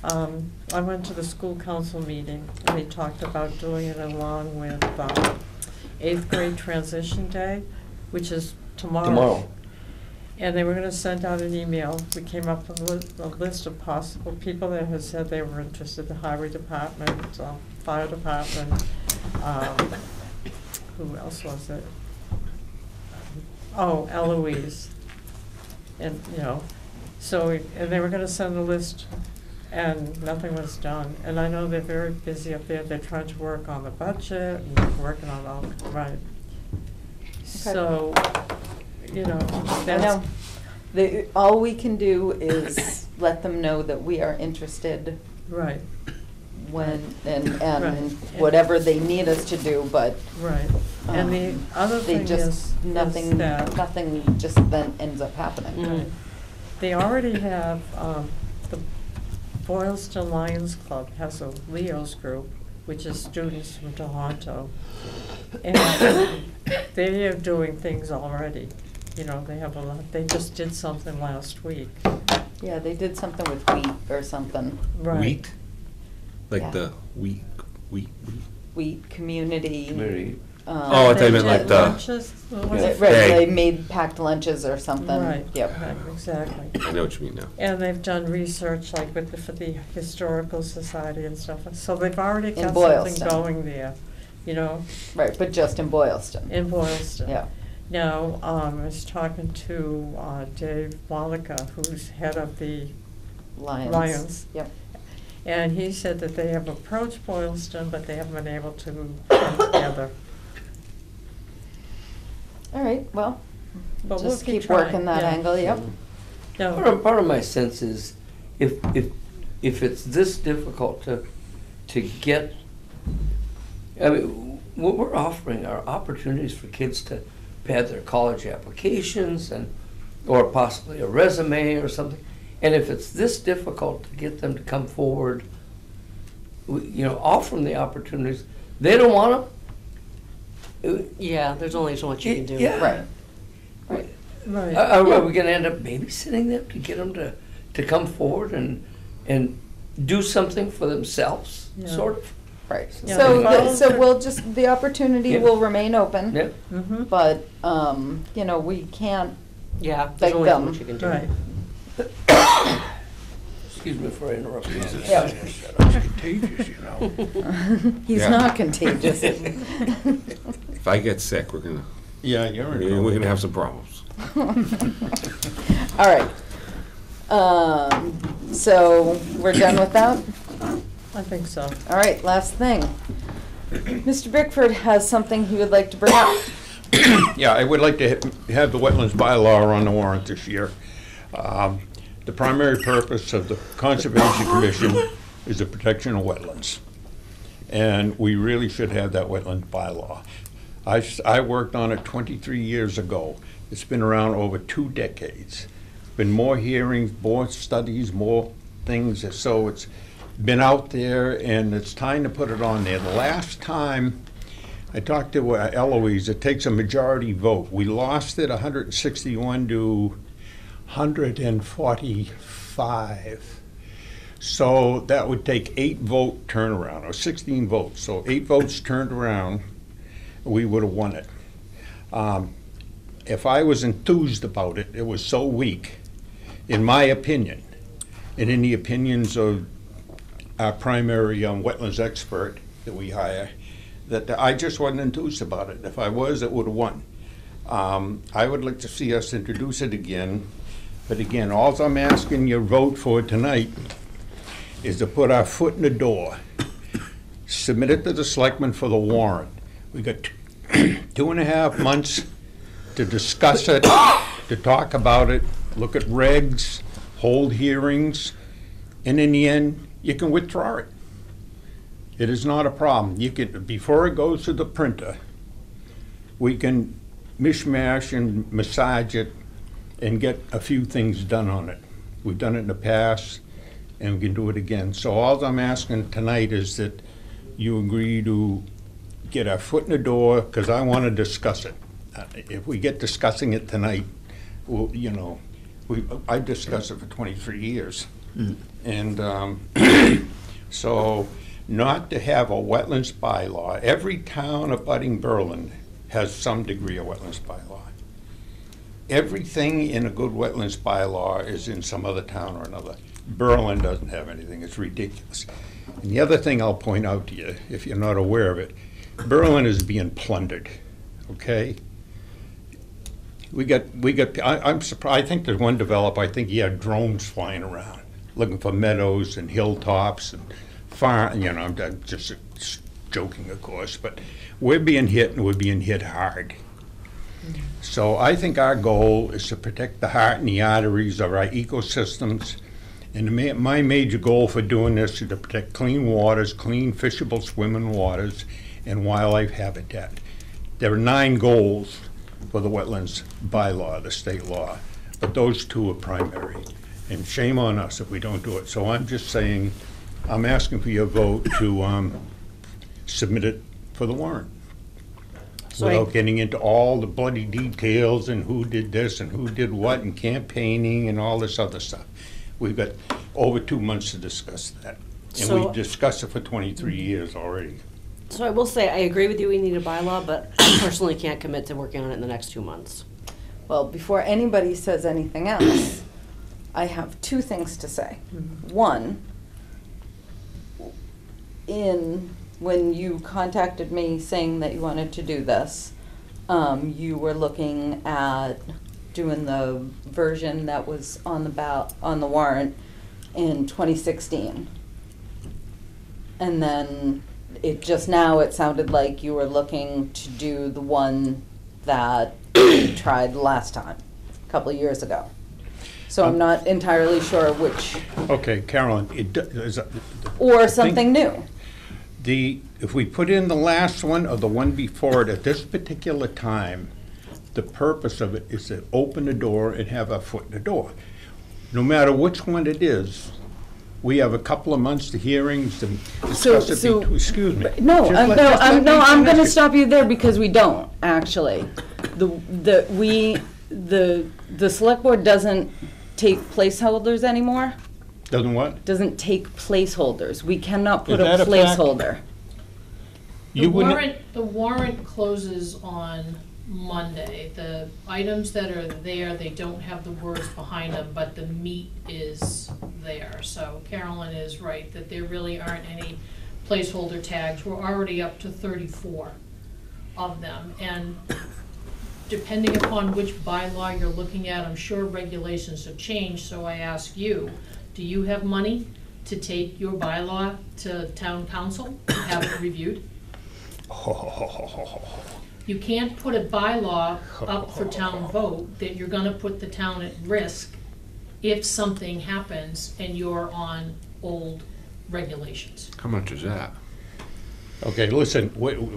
I went to the school council meeting, and they talked about doing it along with 8th grade transition day, which is tomorrow. Tomorrow. And they were gonna send out an email. We came up with a list of possible people that had said they were interested, the highway department, fire department, who else was it? Oh, Eloise. And, you know, so, and they were gonna send a list, and nothing was done. And I know they're very busy up there, they're trying to work on the budget, and working on all, right. So, you know, I that's. know. All we can do is let them know that we are interested Right, when, and Right. whatever they need us to do, but right. And the other they thing just, is nothing that just then ends up happening. Mm. they already have, the Boylston Lions Club has a Leo's group, which is students from Tohoto. And they are doing things already. You know, they have a lot, they just did something last week. Yeah, they did something with wheat or something. Right. Wheat? Like Yeah. the wheat. Wheat Community. Community. Oh, I thought you meant like did the- lunches, was it? Right, Hey. they made packed lunches or something. Right, Yep. right, exactly. I know what you mean now. And they've done research like with for the Historical Society and stuff, so they've already In got something Boylston. going there, you know, Right, but just in Boylston. in Boylston. Yeah. Now, I was talking to Dave Malika, who's head of the Lions. Yep. And he said that they have approached Boylston, but they haven't been able to come together. All right, well, But we'll just keep keep working trying, that yeah. angle, yep. No, Part of my sense is, if it's this difficult to get, I mean, what we're offering are opportunities for kids to pad their college applications or possibly a resume or something. And if it's this difficult to get them to come forward, offer them the opportunities, they don't want them. Yeah, there's only so much you can do. Yeah. Right. Right. right. Are we gonna end up babysitting them to get them to come forward and do something for themselves, Yeah. sort of? Right. Yeah, So, they so we'll just, the opportunity Yeah. will remain open. Yep. Mm-hmm, But, we can't, Yeah, Beg there's only so them. much you can do. right. Excuse me for interrupting. Yeah. It's contagious, you know. he's Yeah. not contagious. If I get sick, we're gonna You're we're gonna have some problems. All right. So we're done with that? I think so. All right, last thing. Mr. Bickford has something he would like to bring up. Yeah, I would like to have the wetlands bylaw on the warrant this year. The primary purpose of the Conservation Commission is the protection of wetlands. And we really should have that wetland bylaw. I worked on it 23 years ago. It's been around over 2 decades. Been more hearings, more studies, more things, so it's been out there and it's time to put it on there. The last time I talked to Eloise, it takes a majority vote. We lost it 161 to 145. So that would take 8 vote turnaround, or 16 votes. So 8 votes turned around, we would have won it. If I was enthused about it, it was so weak, in my opinion, and in the opinions of our primary wetlands expert that we hire, that I just wasn't enthused about it. If I was, it would have won. I would like to see us introduce it again, but again, all I'm asking your vote for tonight is to put our foot in the door, submit it to the selectmen for the warrant. We got 2.5 months to discuss it, to talk about it, look at regs, hold hearings, and in the end, you can withdraw it. It is not a problem. You can, before it goes to the printer, we can mishmash and massage it and get a few things done on it. We've done it in the past, and we can do it again. So all I'm asking tonight is that you agree to get our foot in the door, because I want to discuss it. If we get discussing it tonight, well, I've discussed it for 23 years. And so not to have a wetlands bylaw. Every town abutting Berlin has some degree of wetlands bylaw. Everything in a good wetlands bylaw is in some other town or another. Berlin doesn't have anything. It's ridiculous. And the other thing I'll point out to you, if you're not aware of it, Berlin is being plundered, okay? I'm surprised. I think there's one developer, I think he had drones flying around looking for meadows and hilltops and farm, I'm just joking, of course, but we're being hit, and we're being hit hard. So I think our goal is to protect the heart and the arteries of our ecosystems. And my major goal for doing this is to protect clean waters, clean fishable swimming waters, and wildlife habitat. There are 9 goals for the wetlands bylaw, the state law, but those 2 are primary. And shame on us if we don't do it. So I'm just saying, I'm asking for your vote to submit it for the warrant. Without getting into all the bloody details and who did this and who did what and campaigning and all this other stuff. We've got over 2 months to discuss that. And So- we've discussed it for 23 years already. So I will say, I agree with you, we need a bylaw, but I personally can't commit to working on it in the next 2 months. Well, before anybody says anything else, I have two things to say. One, when you contacted me saying that you wanted to do this, you were looking at doing the version that was on the warrant in 2016. And then it sounded like you were looking to do the one that you tried last time, a couple of years ago. So I'm not entirely sure which, Okay, Carolyn, or something new. If we put in the last one or the one before it, at this particular time, the purpose of it is to open the door and have our foot in the door. No matter which one it is, we have a couple of months to hearings and discuss it. Excuse me. No, Just let I'm me going to finish it. stop you there because we don't, actually. The select board doesn't take placeholders anymore. Doesn't what? Doesn't take placeholders. We cannot put Is a that a fact? placeholder. You wouldn't- The warrant closes on Monday. The items that are there, they don't have the words behind them, but the meat is there. So Carolyn is right, that there really aren't any placeholder tags. We're already up to 34 of them. And depending upon which bylaw you're looking at, I'm sure regulations have changed, so I ask you, do you have money to take your bylaw to town council to have it reviewed? You can't put a bylaw up for town vote that you're gonna put the town at risk if something happens and you're on old regulations. How much is that? Okay, listen,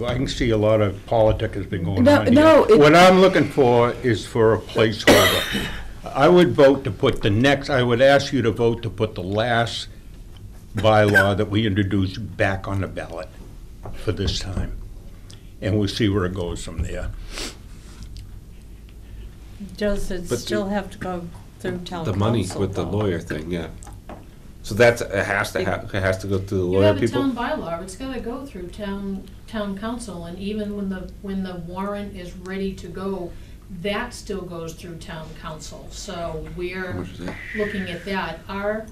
I can see a lot of politics has been going No, on here. no, it- What I'm looking for is for a placeholder. I would vote to put I would ask you to vote to put the last bylaw that we introduced back on the ballot for this time. And we'll see where it goes from there. Does it But still have to go through town council? The money with the though? lawyer thing, yeah. So it has to go through the You lawyer have a people? town bylaw, it's gotta go through town council, and even when the warrant is ready to go, that still goes through town council, so How we're much is that? looking at that. Our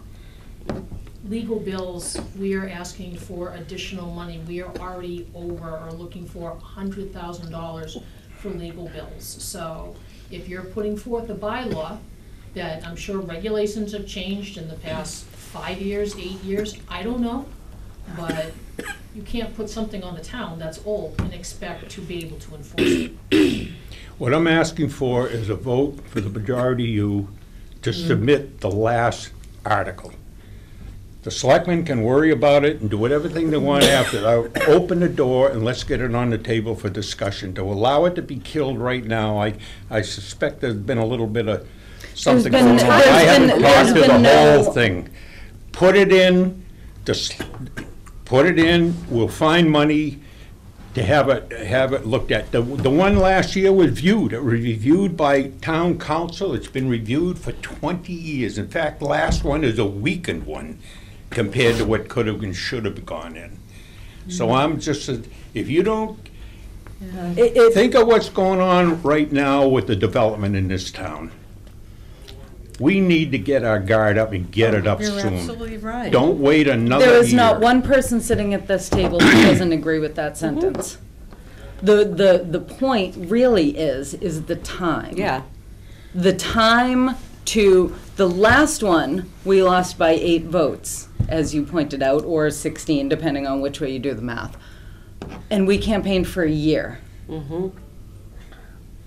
legal bills, we are asking for additional money. We are already over or looking for $100,000 for legal bills. So if you're putting forth a bylaw that I'm sure regulations have changed in the past 5 years, 8 years, I don't know, but you can't put something on the town that's old and expect to be able to enforce it. What I'm asking for is a vote for the majority of you to submit the last article. The selectmen can worry about it and do whatever thing they want after. I'll open the door and let's get it on the table for discussion. To allow it to be killed right now, I suspect there's been a little bit of something been- going on. I there's haven't been- talked to there's the been whole no- thing. Put it in, put it in, we'll find money to have it looked at. The one last year was viewed. It was reviewed by town council. It's been reviewed for 20 years. In fact, the last one is a weakened one compared to what could have and should have gone in. So I'm just, if you don't think of what's going on right now with the development in this town, we need to get our guard up and get it up You're soon. absolutely right. Don't wait another year. There is not one person sitting at this table who doesn't agree with that sentence. The point really is the time. Yeah. The time the last one, we lost by 8 votes, as you pointed out, or 16, depending on which way you do the math. And we campaigned for a year. Mm-hmm.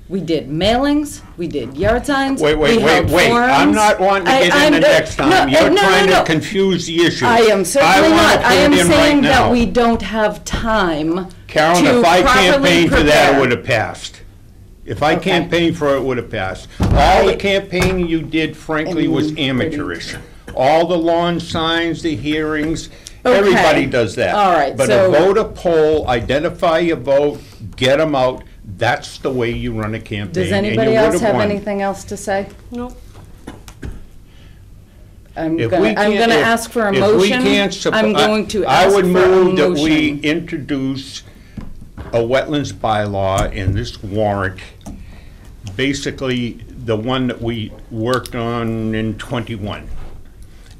We did mailings, we did yard signs, Wait, we held I'm forums. not wanting to get in the next time. You're trying to confuse the issue. I am certainly wanna not. put I am it in right saying that now. we don't have time Carolyn, to if I properly campaigned for that, it prepare. would have passed. If I Okay. campaigned for it, it would have passed. All the campaigning you did, frankly, was amateurish. All the lawn signs, the hearings, Okay. everybody does that. All right, But so- a vote, a poll, identify your vote, get them out, that's the way you run a campaign. Does and you anybody else would have won. anything else to say? Nope. I'm If gonna we can't- I'm gonna if- ask for a if we motion. can't suppo- I'm going to I ask would for a move that we motion. introduce a wetlands bylaw in this warrant, basically the one that we worked on in '21.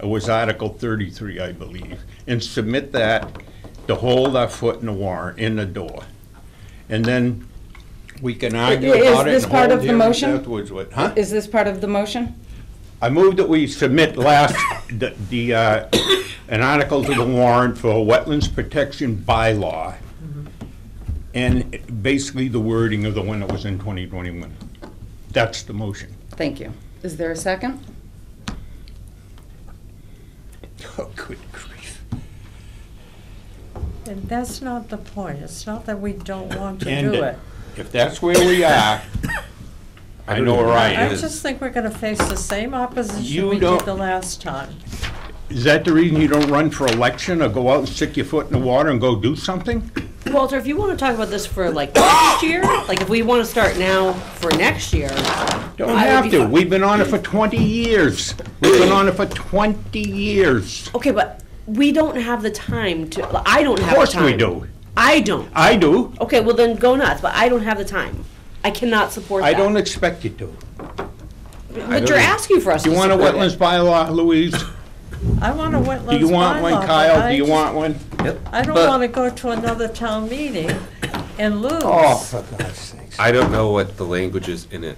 It was Article 33, I believe, and submit that to hold our foot in the warrant, in the door. And then we can argue Is about it this and part hold of the hearings motion? afterwards. What, huh? Is this part of the motion? I move that we submit an article to the warrant for a wetlands protection bylaw. And basically the wording of the one that was in 2021. That's the motion. Thank you. Is there a second? Oh, good grief. And that's not the point. It's not that we don't want to And do it. if that's where we are, I know where I I am. just think we're gonna face the same opposition You we don't- did the last time. Is that the reason you don't run for election or go out and stick your foot in the water and go do something? Walter, if you want to talk about this for like next year, like if we want to start now for next year, Don't I would have be to. fine. We've been on it for 20 years. We've been on it for 20 years. okay, but we don't have the time to, I don't Of have the course time. we do. I don't. I do. Okay, well then go nuts, but I don't have the time. I cannot support that. I don't expect you to. But you're asking for us to You want a support wetlands it. bylaw, Louise? I want a wetlands bylaw. Do you want one, but Kyle? I Do you just- want one? I don't But- wanna go to another town meeting and lose. Oh, for God's sakes. I don't know what the language is in it.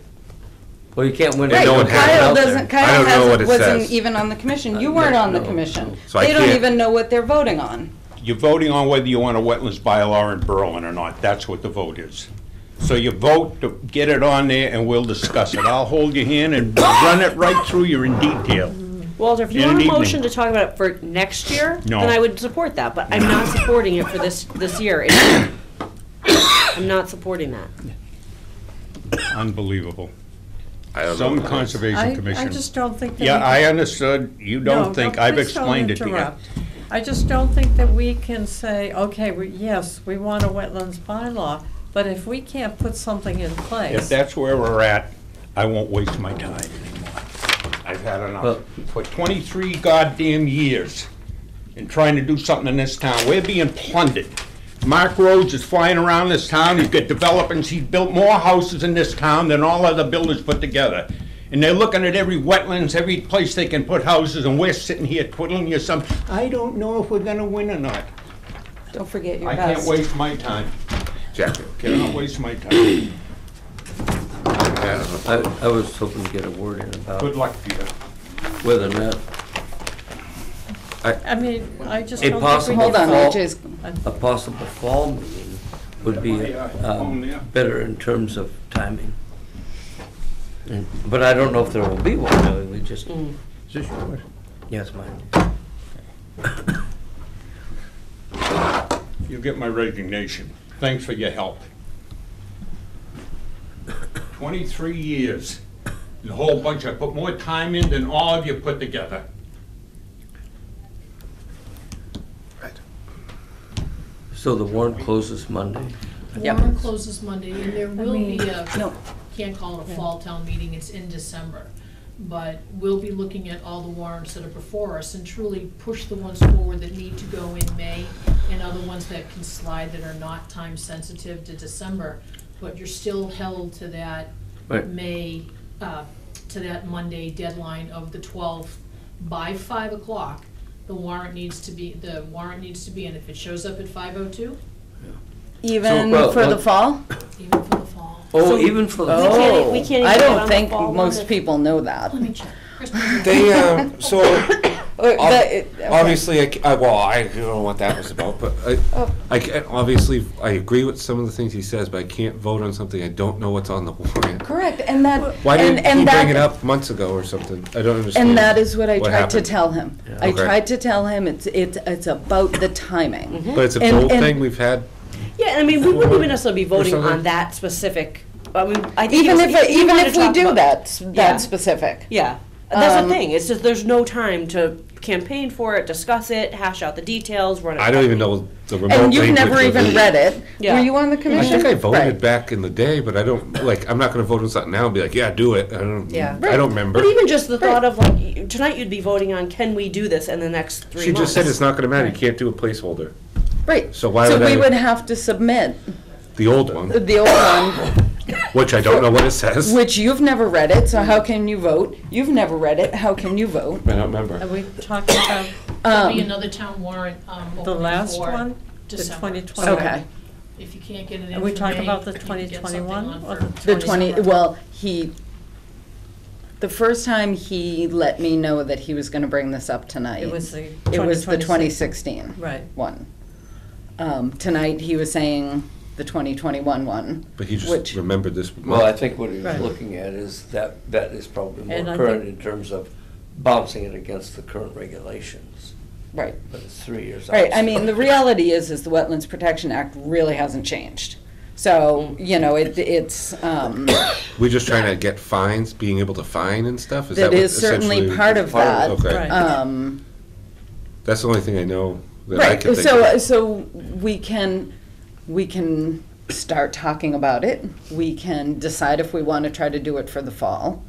Well, you can't win it. Right, no one has it Kyle out there. doesn't, I Kyle don't know what hasn't, it wasn't says. even on the commission. You weren't on the no, commission. So I They don't can't- even know what they're voting on. You're voting on whether you want a wetlands bylaw in Berlin or not. That's what the vote is. So you vote to get it on there and we'll discuss it. I'll hold your hand and run it right through you in detail. Walter, if you In want an a evening. motion to talk about it for next year, No. then I would support that, but I'm not supporting it for this year. It's- I'm not supporting that. Unbelievable. I don't know. Some what it is. Conservation I Commission. just don't think that we Yeah, can- I understood. You No, don't think. no, I've please don't explained it to you. interrupt. I just don't think that we can say, okay, yes, we want a wetlands bylaw, but if we can't put something in If place. that's where we're at, I won't waste my time anymore. I've had enough. Well- For 23 goddamn years in trying to do something in this town, we're being plundered. Mark Rhodes is flying around this town, he's got developments, he's built more houses in this town than all other builders put together. And they're looking at every wetlands, every place they can put houses, and we're sitting here twiddling your thumb. I don't know if we're gonna win or not. Don't forget your I can't best. waste my time. Jacket. Cannot waste my time. I was hoping to get a word in about Good luck to you. whether or not I mean, I just A don't think we possible can. Hold on, fall- AJ's, a possible fall meeting would be better in terms of timing. But I don't know if there will be one, really. We just, Is this yours? yes, mine. You get my resignation. Thanks for your help. 23 years. The whole bunch, I put more time in than all of you put together. So the warrant closes Monday. Warrant closes Monday, and there will be a, no. can't call it a fall town meeting, it's in December. But we'll be looking at all the warrants that are before us and truly push the ones forward that need to go in May and other ones that can slide that are not time sensitive to December. But you're still held to that Right. May, to that Monday deadline of the 12th by 5 o'clock. The warrant needs to be in. If it shows up at 5:02, even well, for the well- fall? even for the fall. Oh, So even for the. we can't even I get don't on the think fall most one. people know that. Let me check. Kristen, They, so, Okay. obviously, well, I don't know what that was about, but obviously, I agree with some of the things he says, but I can't vote on something I don't know what's on the warrant. Correct, and that, Why and, didn't and he that. bring it up months ago or something? I don't understand. And that is what I tried to happened. tell him. I Okay. tried to tell him it's about the timing. But it's a And- old and- thing we've had. Yeah, I mean, we wouldn't even necessarily be voting something. on that specific, I mean, I think. Even it's- if, you even wanna if we talk do about- that, Yeah. that specific. Yeah, that's Um, the thing, it's just, there's no time to campaign for it, discuss it, hash out the details, run it. I don't even know the remote And you've language never of even it. read it. Yeah. Were you on the I commission? think I voted Right. back in the day, but I don't, like, I'm not gonna vote on something now and be like, yeah, do it. I don't, Yeah. I don't remember. But even just the thought of like, tonight you'd be voting on, can we do this in the next 3 She months? just said it's not gonna matter, you can't do a placeholder. Right. So why So would we I- would have to submit The old one, the old one, which I don't know what it says. which you've never read it, so how can you vote? You've never read it, how can you vote? I don't remember. Are we talking about There'll be Um, another town warrant, the opening last for one? The December. 2020? Okay. If you can't get it in Are we for talking May, about the you can get something 2021 on or for- The 20, December. well, the first time he let me know that he was gonna bring this up tonight. It was the It was the 2016. 2016 Right. one. Tonight, he was saying the 2021 one. But he just Which- remembered this. Well, I think what he was Right. looking at is that is probably And more I current think- in terms of bouncing it against the current regulations. Right. But it's 3 years out. Right, I mean, the reality is the Wetlands Protection Act really hasn't changed. So, you know, it's, We're just trying to get fines, being able to fine and stuff? Is that what is certainly essentially- part of that. Okay. Right. That's the only thing I know that I Right, can think of. so we can start talking about it. We can decide if we want to try to do it for the fall.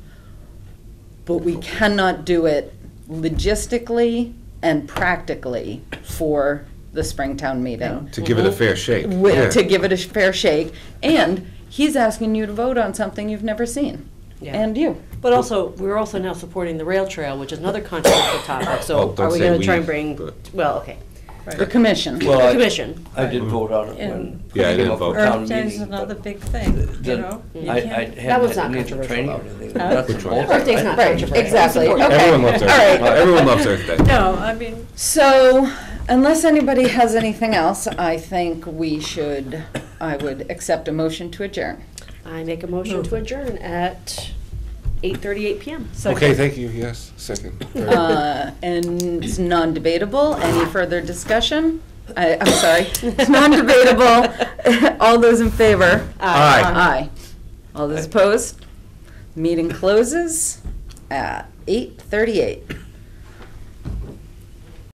But we cannot do it logistically and practically for the Springtown meeting. To give it a fair shake. Yeah. To give it a fair shake. And he's asking you to vote on something you've never seen. Yeah. And you. But also, we're also now supporting the rail trail, which is another controversial topic, so Well, don't are we say gonna we, try and bring, but- well, okay. The commission. Well, The I- commission. I did vote on it when. And Yeah, I it came didn't up for vote. town Earth Day's meeting, another but big thing, you the- know? You I can't- That was hadn't not had any controversial, training or though. anything. Huh? That's Which one? important. Earth Day's not Right, controversial. exactly. It's important. Okay. Everyone loves Earth All Day. right. Everyone loves Earth Day. No, I mean, So, unless anybody has anything else, I think I would accept a motion to adjourn. I make a motion to adjourn at 8:38 PM. Okay, thank you, yes, second. And it's non-debatable. Any further discussion? I'm sorry, it's non-debatable. All those in favor? Aye. Aye. All those opposed? Meeting closes at 8:38.